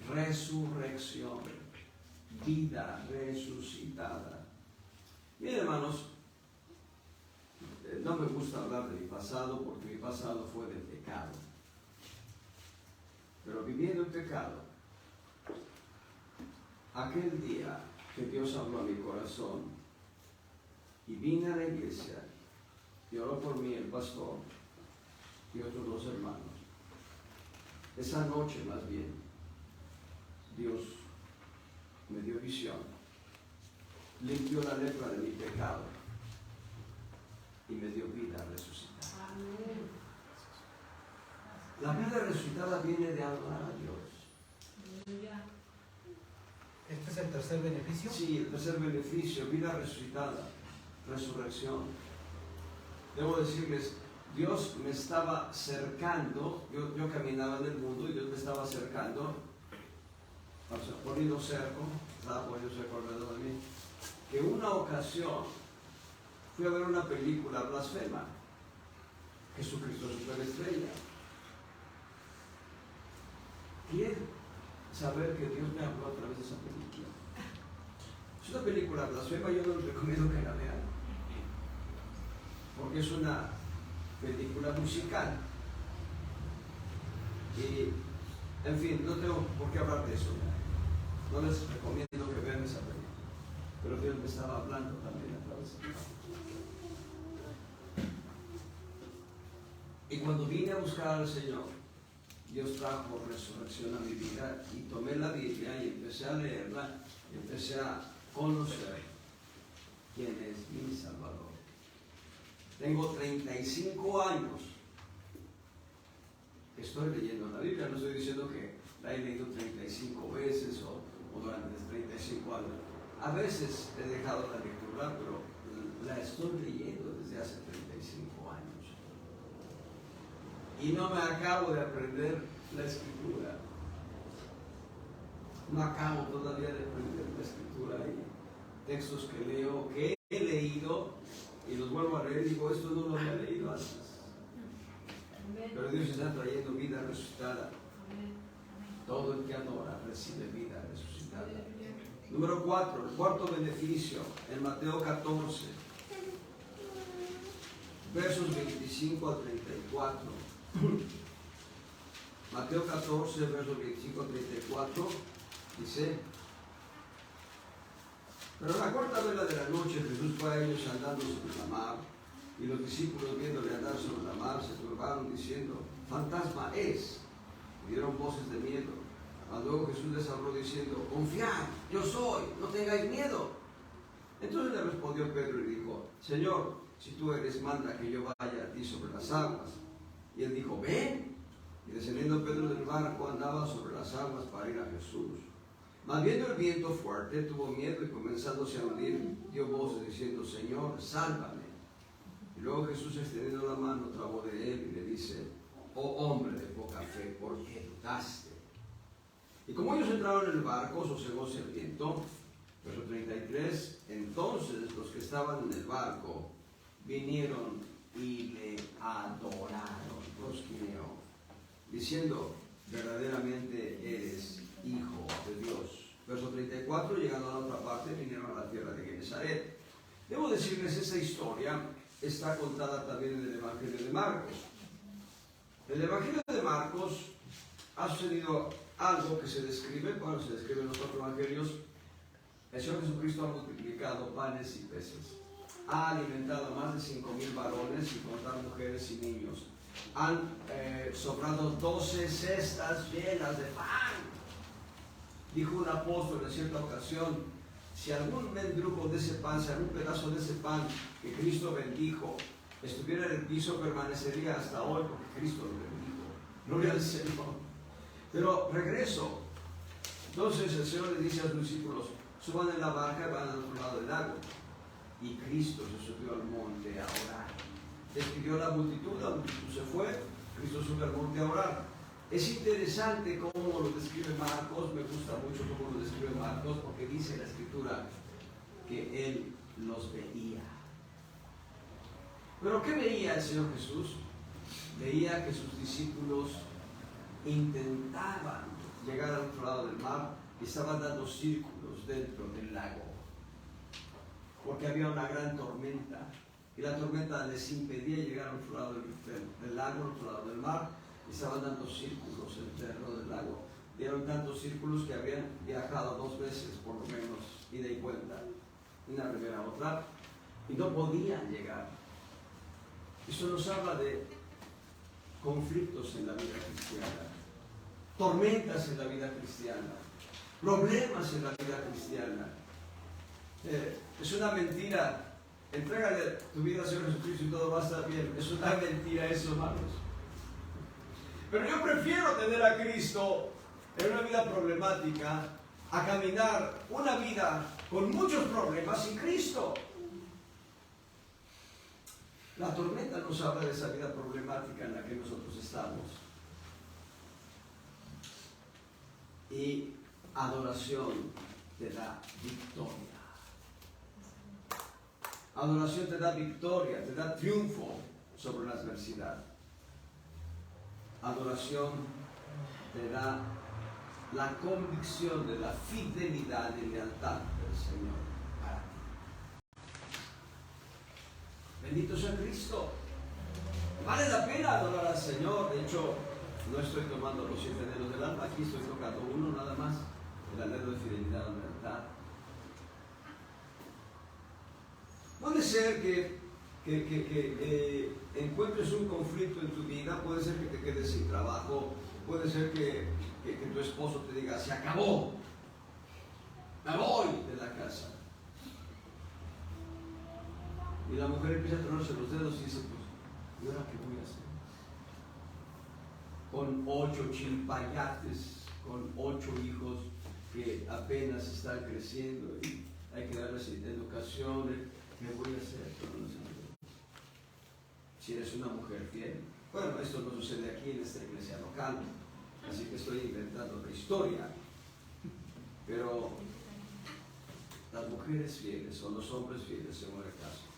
resurrección, vida resucitada. Miren, hermanos, no me gusta hablar de mi pasado, porque mi pasado fue de pecado. Pero viviendo en pecado, aquel día que Dios habló a mi corazón y vine a la iglesia y oró por mí el pastor y otros dos hermanos, esa noche más bien, Dios me dio visión, limpió la lepra de mi pecado y me dio vida resucitada. Amén. La vida resucitada viene de adorar a Dios. ¿Este es el tercer beneficio? Sí, el tercer beneficio, vida resucitada, resurrección. Debo decirles, Dios me estaba cercando, yo caminaba en el mundo y Dios me estaba cercando, o sea, poniendo cerco, estaba poniendo cerco alrededor de mí, que una ocasión fui a ver una película blasfema, Jesucristo Superestrella. ¿Quiere saber que Dios me habló a través de esa película? Es una película blasfema, yo no les recomiendo que la vean, porque es una película musical. Y, en fin, no tengo por qué hablar de eso. No les recomiendo que vean esa película. Pero Dios me estaba hablando también a través de esa. Y cuando vine a buscar al Señor, Dios trajo resurrección a mi vida y tomé la Biblia y empecé a leerla y empecé a conocer quién es mi Salvador. Tengo 35 años que estoy leyendo la Biblia. No estoy diciendo que la he leído 35 veces o durante 35 años. A veces he dejado la lectura, pero la estoy leyendo desde hace 35 años. Y no me acabo de aprender la Escritura. No acabo todavía de aprender la Escritura. Hay textos que leo, que he leído, y los vuelvo a leer y digo, esto no lo había leído antes. Pero Dios está trayendo vida resucitada. Todo el que adora recibe vida resucitada. Número 4, el cuarto beneficio, en Mateo 14, versos 25 al 34. Mateo 14, versos 25 al 34, dice: pero en la cuarta vela de la noche Jesús fue a ellos andando sobre la mar, y los discípulos viéndole andar sobre la mar se turbaron diciendo: fantasma es. Y dieron voces de miedo. Mas luego Jesús les habló diciendo: confiad, yo soy, no tengáis miedo. Entonces le respondió Pedro y dijo: Señor, si tú eres, manda que yo vaya a ti sobre las aguas. Y él dijo: ven. Y descendiendo Pedro del barco andaba sobre las aguas para ir a Jesús. Mas viendo el viento fuerte, tuvo miedo y comenzándose a hundir, dio voces diciendo: Señor, sálvame. Y luego Jesús, extendiendo la mano, trabó de él y le dice: oh hombre de poca fe, ¿por qué dudaste? Y como ellos entraron en el barco, sosegóse el viento. Verso 33, entonces los que estaban en el barco vinieron y le adoraron, prosquineo, diciendo, verdaderamente eres hijo de Dios. Verso 34, llegando a la otra parte, vinieron a la tierra de Genesaret. Debo decirles, esta historia está contada también en el Evangelio de Marcos. En el Evangelio de Marcos ha sucedido algo que se describe, bueno, se describe en los cuatro evangelios. El Señor Jesucristo ha multiplicado panes y peces. Ha alimentado a más de 5,000 varones, sin contar mujeres y niños. Han sobrado 12 cestas llenas de pan. Dijo un apóstol en cierta ocasión, si algún mendrugo de ese pan, si algún pedazo de ese pan que Cristo bendijo estuviera en el piso, permanecería hasta hoy, porque Cristo lo bendijo. Gloria al Señor. Pero regreso. Entonces el Señor le dice a sus discípulos, suban en la barca y van al otro lado del lago. Y Cristo se subió al monte a orar. Despidió la multitud se fue, Cristo sube al monte a orar. Es interesante cómo lo describe Marcos, me gusta mucho cómo lo describe Marcos, porque dice la Escritura que Él los veía. ¿Pero qué veía el Señor Jesús? Veía que sus discípulos intentaban llegar al otro lado del mar y estaban dando círculos dentro del lago, porque había una gran tormenta y la tormenta les impedía llegar al otro lado del lago, al otro lado del mar, y estaban dando círculos dentro del lago. Dieron tantos círculos que habían viajado 2 veces por lo menos, ida y vuelta, una primera otra, y no podían llegar. Eso nos habla de conflictos en la vida cristiana, tormentas en la vida cristiana, problemas en la vida cristiana. Es una mentira. Entrégale tu vida al Señor Jesucristo y todo va a estar bien. Es una mentira eso, hermanos. Pero yo prefiero tener a Cristo en una vida problemática a caminar una vida con muchos problemas sin Cristo. La tormenta nos habla de esa vida problemática en la que nosotros estamos. Y adoración te da victoria. Adoración te da victoria, te da triunfo sobre la adversidad. Adoración te da la convicción de la fidelidad y lealtad del Señor para ti. Bendito sea Cristo. Vale la pena adorar al Señor. De hecho, no estoy tomando los 7 anhelos del alma, aquí estoy tocando uno nada más, el anhelo de fidelidad y lealtad. Puede ser que encuentres un conflicto en tu vida, puede ser que te quedes sin trabajo, puede ser que tu esposo te diga, se acabó, me voy de la casa. Y la mujer empieza a tronarse los dedos y dice, pues, ¿y ahora qué voy a hacer? Con 8 chilpayates, con 8 hijos que apenas están creciendo y hay que darles educación. ¿Qué voy a hacer? Si eres una mujer fiel. Bueno, esto no sucede aquí en esta iglesia local, así que estoy inventando la historia. Pero las mujeres fieles o los hombres fieles, según el caso,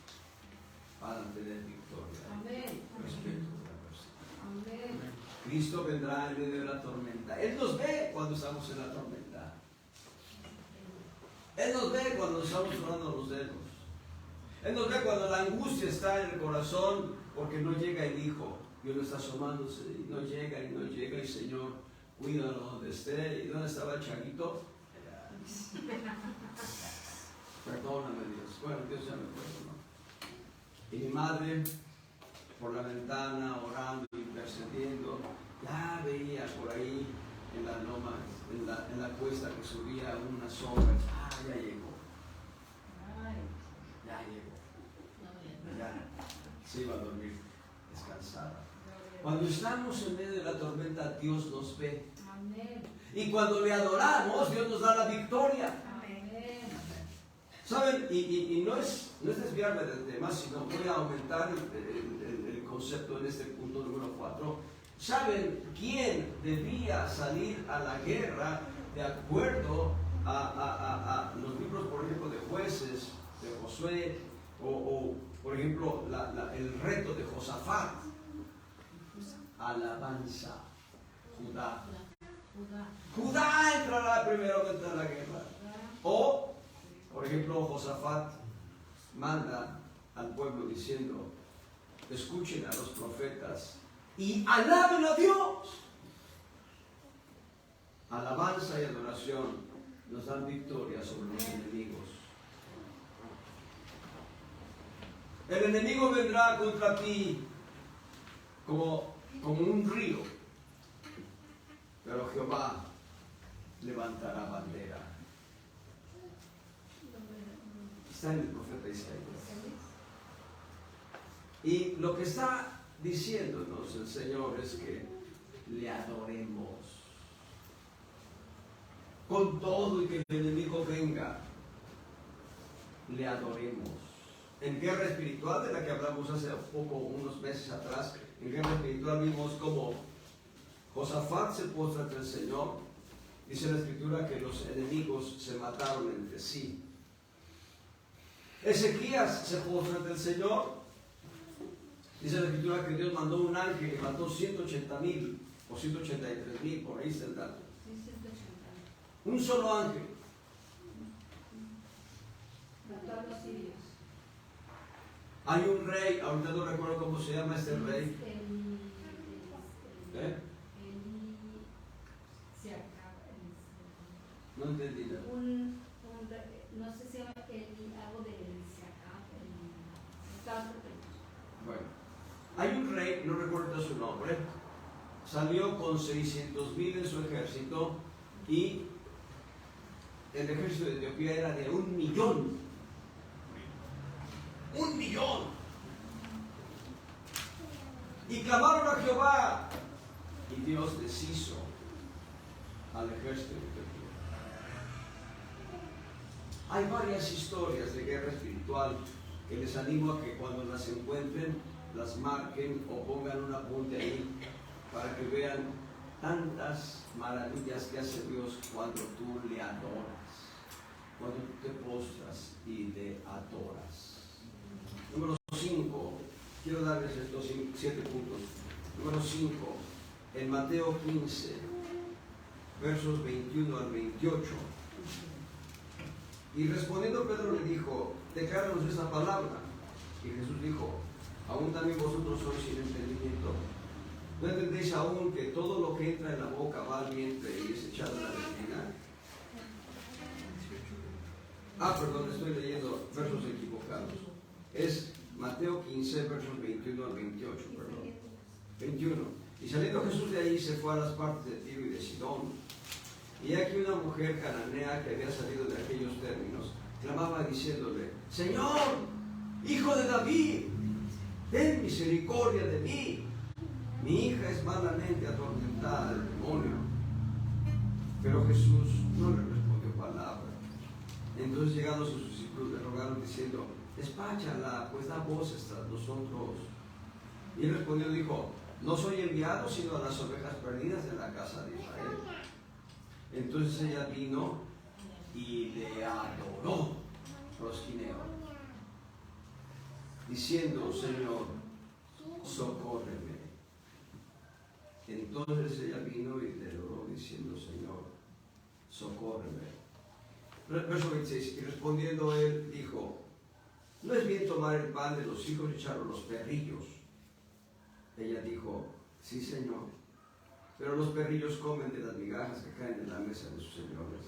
van a tener victoria. Amén. Respecto de la persona. Amén. Cristo vendrá en medio de la tormenta. Él nos ve cuando estamos en la tormenta. Él nos ve cuando estamos tronando los dedos. Él nos ve cuando la angustia está en el corazón porque no llega el hijo. Y uno está asomándose y no llega y Señor, cuídalo donde esté. ¿Y dónde estaba el chaguito? Perdóname Dios. Bueno, Dios ya me perdonó. Y mi madre por la ventana orando, intercediendo, ya veía por ahí en la loma, en la cuesta que subía una sombra. Ya llegó. Ya llegó. Ya se iba a dormir descansada. Cuando estamos en medio de la tormenta, Dios nos ve. Amén. Y cuando le adoramos, Dios nos da la victoria. Amén. ¿Saben? Y no es desviarme del tema, sino voy a aumentar el concepto en este punto número 4. ¿Saben quién debía salir a la guerra de acuerdo a los libros, por ejemplo, de Jueces, de Josué o Por ejemplo, el reto de Josafat, alabanza, Judá. Judá entrará primero que entra la guerra. O, por ejemplo, Josafat manda al pueblo diciendo, escuchen a los profetas y alaben a Dios. Alabanza y adoración nos dan victoria sobre los enemigos. El enemigo vendrá contra ti como un río, pero Jehová levantará bandera. Está en el profeta Isaías. Y lo que está diciéndonos el Señor es que le adoremos con todo, y que el enemigo venga, le adoremos. En guerra espiritual, de la que hablamos hace poco, unos meses atrás, en guerra espiritual vimos como Josafat se postra ante el Señor. Dice la Escritura que los enemigos se mataron entre sí. Ezequías se postra ante el Señor. Dice la Escritura que Dios mandó un ángel y mató 180,000 o 183,000, por ahí está el dato. Un solo ángel. Hay un rey, ahorita no recuerdo cómo se llama este rey. ¿Eh? No entendí nada. No sé si algo de Bueno, hay un rey, no recuerdo su nombre, salió con 600,000 en su ejército y el ejército de Etiopía era de 1,000,000. 1,000,000. Y clamaron a Jehová y Dios deshizo al ejército de Etiopía. Hay varias historias de guerra espiritual que les animo a que cuando las encuentren, las marquen o pongan un apunte ahí para que vean tantas maravillas que hace Dios cuando tú le adoras, cuando tú te postras y le adoras. Número 5, quiero darles estos 7 puntos. Número 5, en Mateo 15, versos 21 al 28. Y respondiendo Pedro le dijo, decláranos esta palabra. Y Jesús dijo, aún también vosotros sois sin entendimiento. ¿No entendéis aún que todo lo que entra en la boca va al vientre y es echado en la vejiga? Perdón, estoy leyendo versos equivocados. Es Mateo 15, versos 21 al 28, perdón. 21. Y saliendo Jesús de ahí se fue a las partes de Tiro y de Sidón. Y aquí una mujer cananea que había salido de aquellos términos, clamaba diciéndole, Señor, Hijo de David, ten misericordia de mí. Mi hija es malamente atormentada del demonio. Pero Jesús no le respondió palabra. Entonces llegados sus discípulos le rogaron diciendo, despáchala, pues da voces tras nosotros. Y él respondió y dijo, no soy enviado sino a las ovejas perdidas de la casa de Israel. Entonces ella vino y le adoró, prosquineo, diciendo, Señor, socórreme. Entonces ella vino y le adoró, diciendo, Señor, socórreme. Verso 26, y respondiendo él, dijo, no es bien tomar el pan de los hijos y echarlo a los perrillos. Ella dijo, sí, Señor, pero los perrillos comen de las migajas que caen en la mesa de sus señores.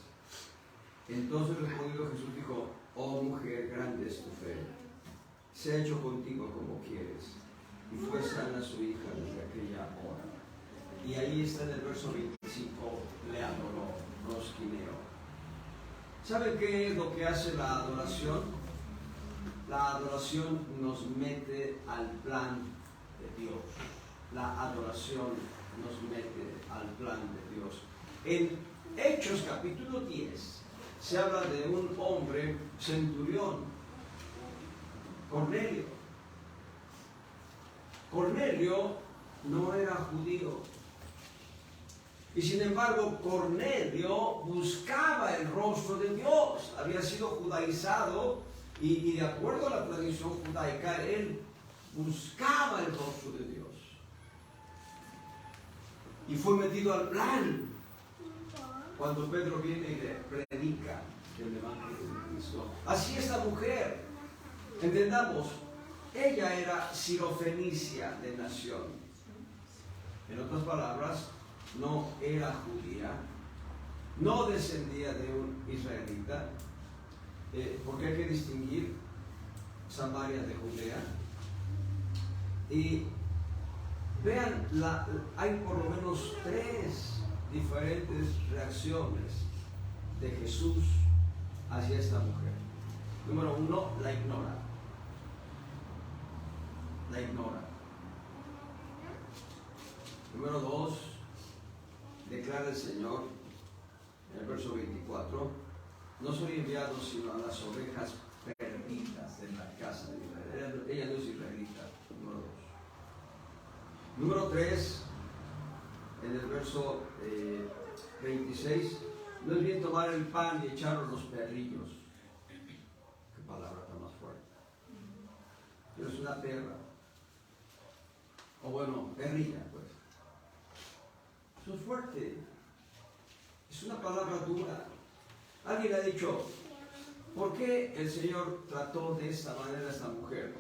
Entonces respondiendo Jesús dijo, oh mujer, grande es tu fe, se ha hecho contigo como quieres. Y fue sana su hija desde aquella hora. Y ahí está en el verso 25, le adoró, prosquineo. ¿Saben qué es lo que hace la adoración? La adoración nos mete al plan de Dios. La adoración nos mete al plan de Dios. En Hechos capítulo 10 se habla de un hombre centurión, Cornelio. Cornelio no era judío. Y sin embargo, Cornelio buscaba el rostro de Dios. Había sido judaizado Y de acuerdo a la tradición judaica, él buscaba el rostro de Dios. Y fue metido al plan cuando Pedro viene y le predica el Evangelio de Cristo. Así esta mujer, entendamos, ella era sirofenicia de nación. En otras palabras, no era judía, no descendía de un israelita, porque hay que distinguir Samaria de Judea. Y vean, hay por lo menos 3 diferentes reacciones de Jesús hacia esta mujer. Número 1, la ignora. La ignora. Número 2, declara el Señor en el verso 24: no soy enviado sino a las ovejas perdidas de la casa de Israel. Ella no es israelita. Número 2. Número 3, en el verso 26, no es bien tomar el pan y echarlo a los perrillos. Qué palabra tan más fuerte. Pero es una perra. O bueno, perrilla, pues. Eso es fuerte. Es una palabra dura. Alguien ha dicho, ¿por qué el Señor trató de esta manera a esta mujer?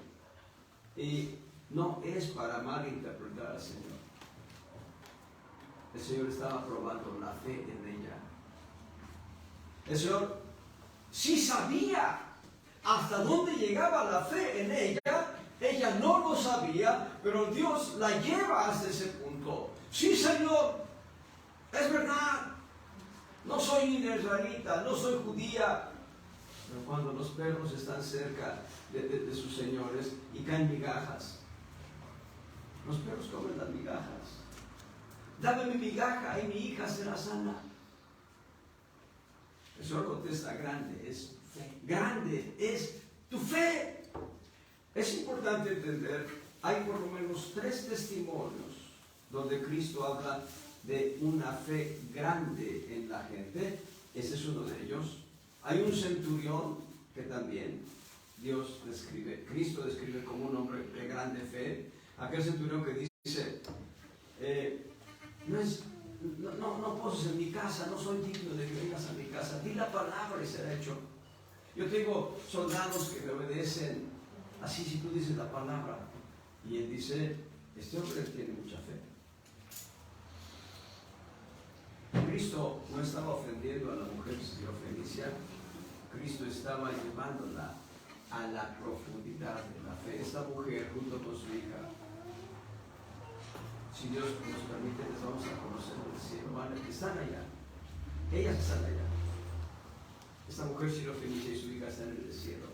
Y no es para malinterpretar al Señor. El Señor estaba probando la fe en ella. El Señor sí sabía hasta dónde llegaba la fe en ella. Ella no lo sabía, pero Dios la lleva hasta ese punto. Sí, Señor, es verdad. No soy israelita, no soy judía. Pero cuando los perros están cerca de sus señores y caen migajas, los perros comen las migajas. Dame mi migaja y mi hija será sana. El Señor contesta, grande es tu fe. Grande es tu fe. Es importante entender, hay por lo menos 3 testimonios donde Cristo habla de una fe grande en la gente. Ese es uno de ellos. Hay un centurión que también Cristo describe como un hombre de grande fe. Aquel centurión que dice, no poses en mi casa, no soy digno de que vengas a mi casa, di la palabra y será hecho. Yo tengo soldados que me obedecen, así si tú dices la palabra. Y él dice, este hombre tiene mucha fe. Cristo no estaba ofendiendo a la mujer sirofenicia, Cristo estaba llevándola a la profundidad de la fe. Esta mujer junto con su hija, si Dios nos permite, les vamos a conocer en el cielo, ¿vale? Están allá, ellas están allá. Esta mujer sirofenicia y su hija están en el cielo,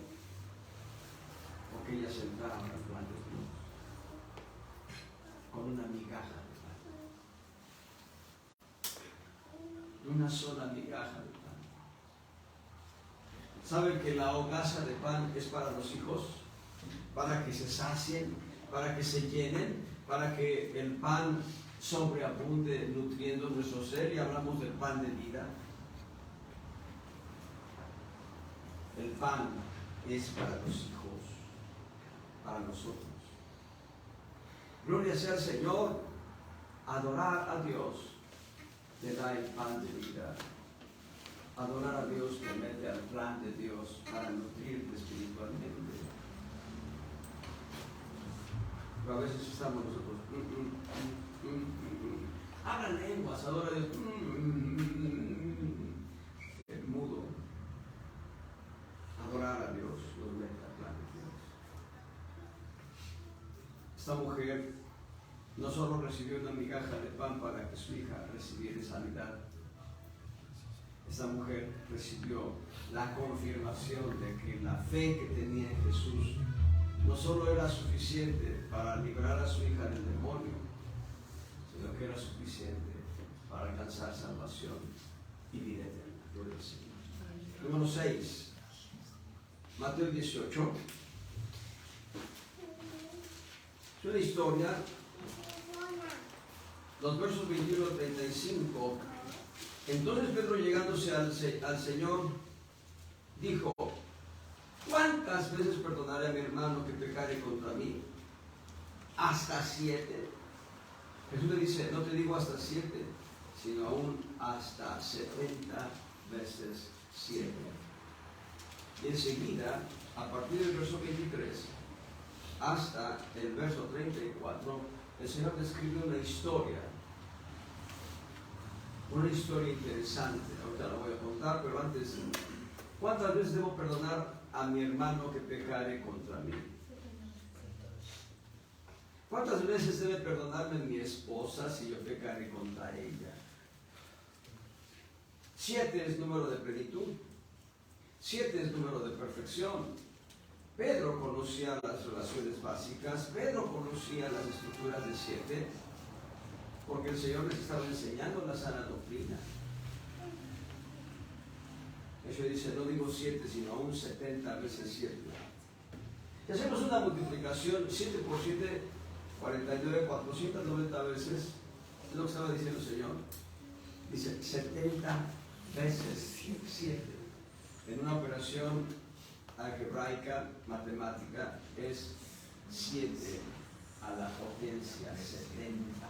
porque ellas entraron al plan de Dios con una migaja de pan, una sola migaja de pan. ¿Saben que la hogaza de pan es para los hijos? Para que se sacien, para que se llenen, para que el pan sobreabunde nutriendo nuestro ser, y hablamos del pan de vida. El pan es para los hijos, para nosotros. Gloria sea al Señor. Adorar a Dios te da el pan de vida. Adorar a Dios te mete al plan de Dios para nutrirte espiritualmente. Pero a veces estamos nosotros, hablan lenguas, adora a Dios, el mudo. Adorar a Dios nos mete al plan de Dios. Esta mujer no solo recibió una migaja de pan para que su hija recibiera sanidad. Esta mujer recibió la confirmación de que la fe que tenía en Jesús no solo era suficiente para librar a su hija del demonio, sino que era suficiente para alcanzar salvación y vida eterna. Gloria al Señor. Número 6, Mateo 18. Es una historia, los versos 21 al 35. Entonces Pedro, llegándose al Señor, dijo, ¿cuántas ¿cuántas veces perdonaré a mi hermano que pecare contra mí? ¿Hasta 7? Jesús le dice, no te digo hasta 7, sino aún hasta 70 veces 7. Y enseguida, a partir del verso 23 hasta el verso 34, el Señor describe una historia interesante. Ahorita la voy a contar, pero antes, ¿cuántas veces debo perdonar a mi hermano que pecare contra mí? ¿Cuántas veces debe perdonarme mi esposa si yo pecare contra ella? 7 es número de plenitud. 7 es número de perfección. Pedro conocía las relaciones básicas. Pedro conocía las estructuras de 7, porque el Señor les estaba enseñando la sana doctrina. Eso dice, no digo 7, sino aún 70 veces 7. Y hacemos una multiplicación, 7 por 7, 49, 490 veces. Es lo que estaba diciendo el Señor. Dice 70 veces 7. En una operación algebraica, matemática, es 7 a la potencia 70.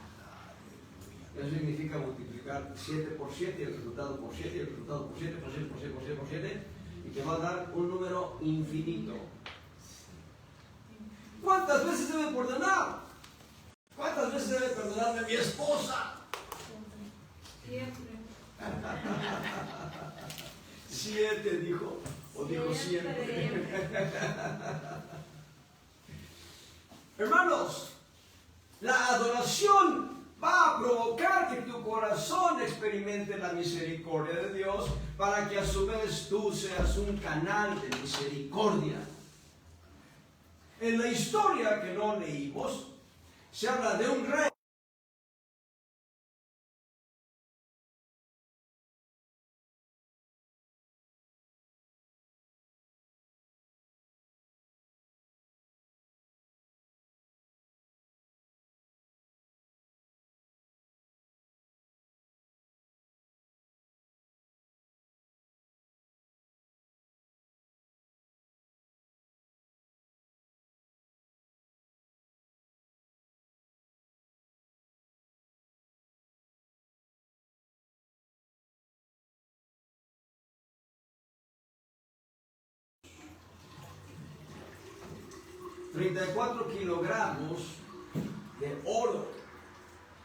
Eso significa multiplicar 7 por 7 y el resultado por 7 y el resultado por 7 por 7 por 7 por 7 por 7 y te va a dar un número infinito. ¿Cuántas veces debe perdonar? ¿Cuántas veces debe perdonarme mi esposa? Siempre. 7 dijo, o dijo siempre. Hermanos, la adoración va a provocar que tu corazón experimente la misericordia de Dios para que a su vez tú seas un canal de misericordia. En la historia que no leímos, se habla de un rey. $34 kilogramos de oro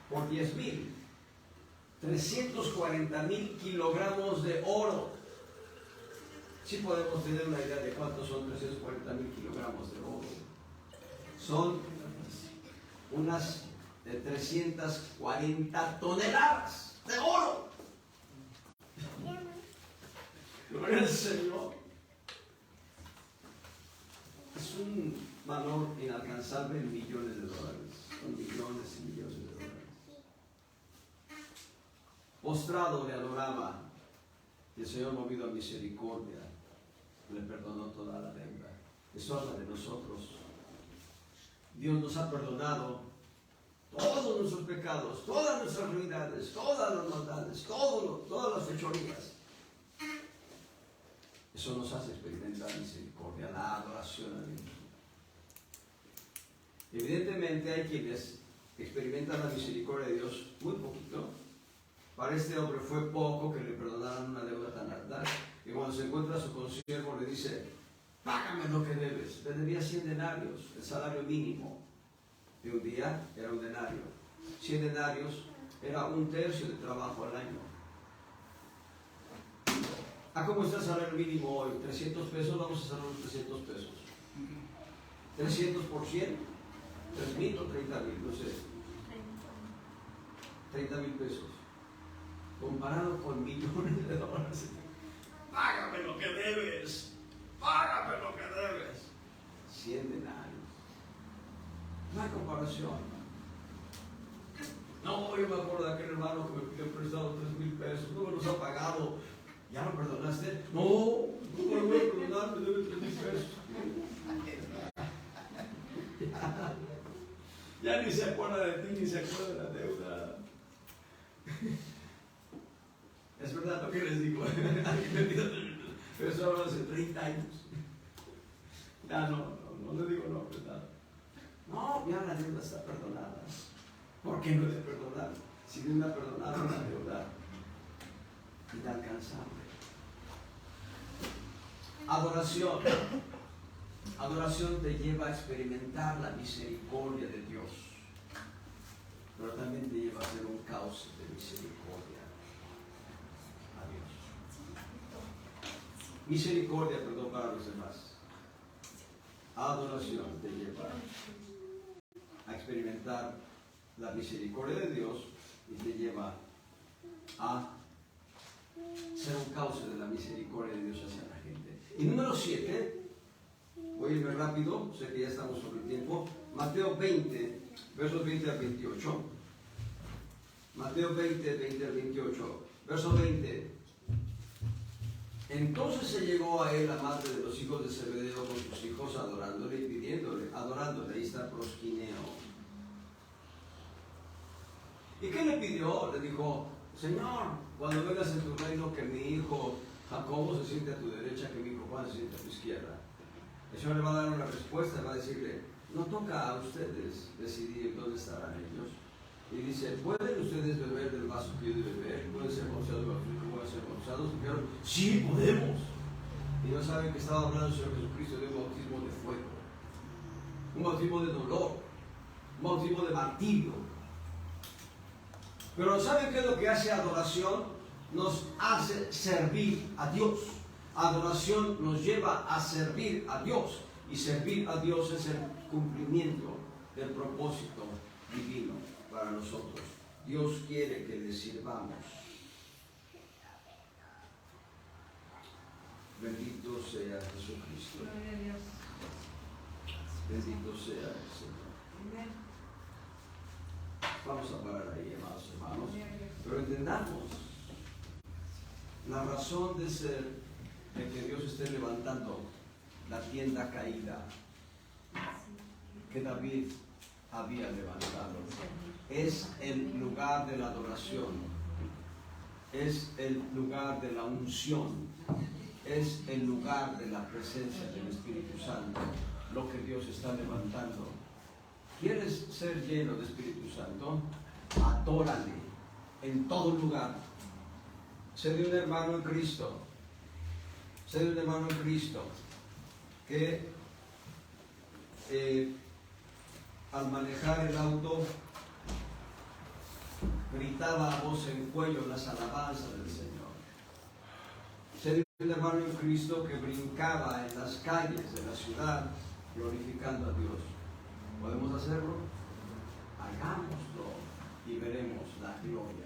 por 10,000. 340,000 kilogramos de oro. Sí podemos tener una idea de cuántos son 340,000 kilogramos de oro. Son unas 340 toneladas de oro. Gloria al Señor. Es un valor inalcanzable en millones de dólares. Son millones y millones de dólares. Postrado le adoraba y el Señor, movido a misericordia, le perdonó toda la deuda. Eso habla de nosotros. Dios nos ha perdonado todos nuestros pecados, todas nuestras ruindades, todas las maldades, todas las fechorías. Eso nos hace experimentar misericordia, la adoración a Dios. Evidentemente hay quienes experimentan la misericordia de Dios muy poquito. Para este hombre fue poco que le perdonaran una deuda tan alta, y cuando se encuentra a su consiervo le dice: págame lo que debes. Le debía 100 denarios, el salario mínimo de un día era un denario. 100 denarios era 1/3 de trabajo al año. ¿Cómo está el salario mínimo hoy? 300 pesos, vamos a hacer los 300 pesos. 300 por 100, 3,000 o 30,000, no sé. 30,000 pesos. Comparado con millones de dólares. Págame lo que debes. Págame lo que debes. 100 denarios. No hay comparación. No, yo me acuerdo de aquel hermano que me pidió prestado 3,000 pesos. No me los ha pagado. ¿Ya lo perdonaste? No, no me lo voy a perdonar, me debe 3,000 pesos. Ya ni se acuerda de ti, ni se acuerda de la deuda. Es verdad lo que les digo. Pero eso habla hace 30 años. Ya no le digo no, ¿verdad? No, ya la deuda está perdonada. ¿Por qué no le perdonar? Si Dios me ha perdonado la deuda inalcanzable. Adoración. Adoración te lleva a experimentar la misericordia de Dios, pero también te lleva a ser un cauce de misericordia a Dios. Misericordia, perdón, para los demás. Adoración te lleva a experimentar la misericordia de Dios y te lleva a ser un cauce de la misericordia de Dios hacia la gente. Y número 7, voy a irme rápido, sé que ya estamos sobre el tiempo. Mateo 20, versos 20 al 28. Mateo 20, 20 al 28. Verso 20. Entonces se llegó a él la madre de los hijos de Zebedeo con sus hijos, adorándole y pidiéndole, adorándole. Ahí está prosquineo. ¿Y qué le pidió? Le dijo: Señor, cuando vengas en tu reino, que mi hijo Jacobo se siente a tu derecha, que mi hijo Juan se siente a tu izquierda. El Señor le va a dar una respuesta, va a decirle: no toca a ustedes decidir dónde estarán ellos. Y dice: ¿pueden ustedes beber del vaso que yo debo beber? ¿Pueden ser bautizados como pueden ser bautizados? Y dijeron: sí, podemos. Y no saben que estaba hablando el Señor Jesucristo de un bautismo de fuego, un bautismo de dolor, un bautismo de martirio. Pero ¿saben qué es lo que hace adoración? Nos hace servir a Dios. Adoración nos lleva a servir a Dios. Y servir a Dios es el cumplimiento del propósito divino para nosotros. Dios quiere que le sirvamos. Bendito sea Jesucristo. Gloria a Dios. Bendito sea el Señor. Amén. Vamos a parar ahí, amados hermanos. Gloria a Dios. Pero entendamos la razón de ser de que Dios esté levantando la tienda caída que David había levantado. Es el lugar de la adoración, es el lugar de la unción, es el lugar de la presencia del Espíritu Santo, lo que Dios está levantando. ¿Quieres ser lleno de Espíritu Santo? Adórale en todo lugar. Sé de un hermano en Cristo. Sé de un hermano en Cristo que al manejar el auto gritaba a voz en cuello las alabanzas del Señor. Sé de un hermano en Cristo que brincaba en las calles de la ciudad glorificando a Dios. ¿Podemos hacerlo? Hagámoslo y veremos la gloria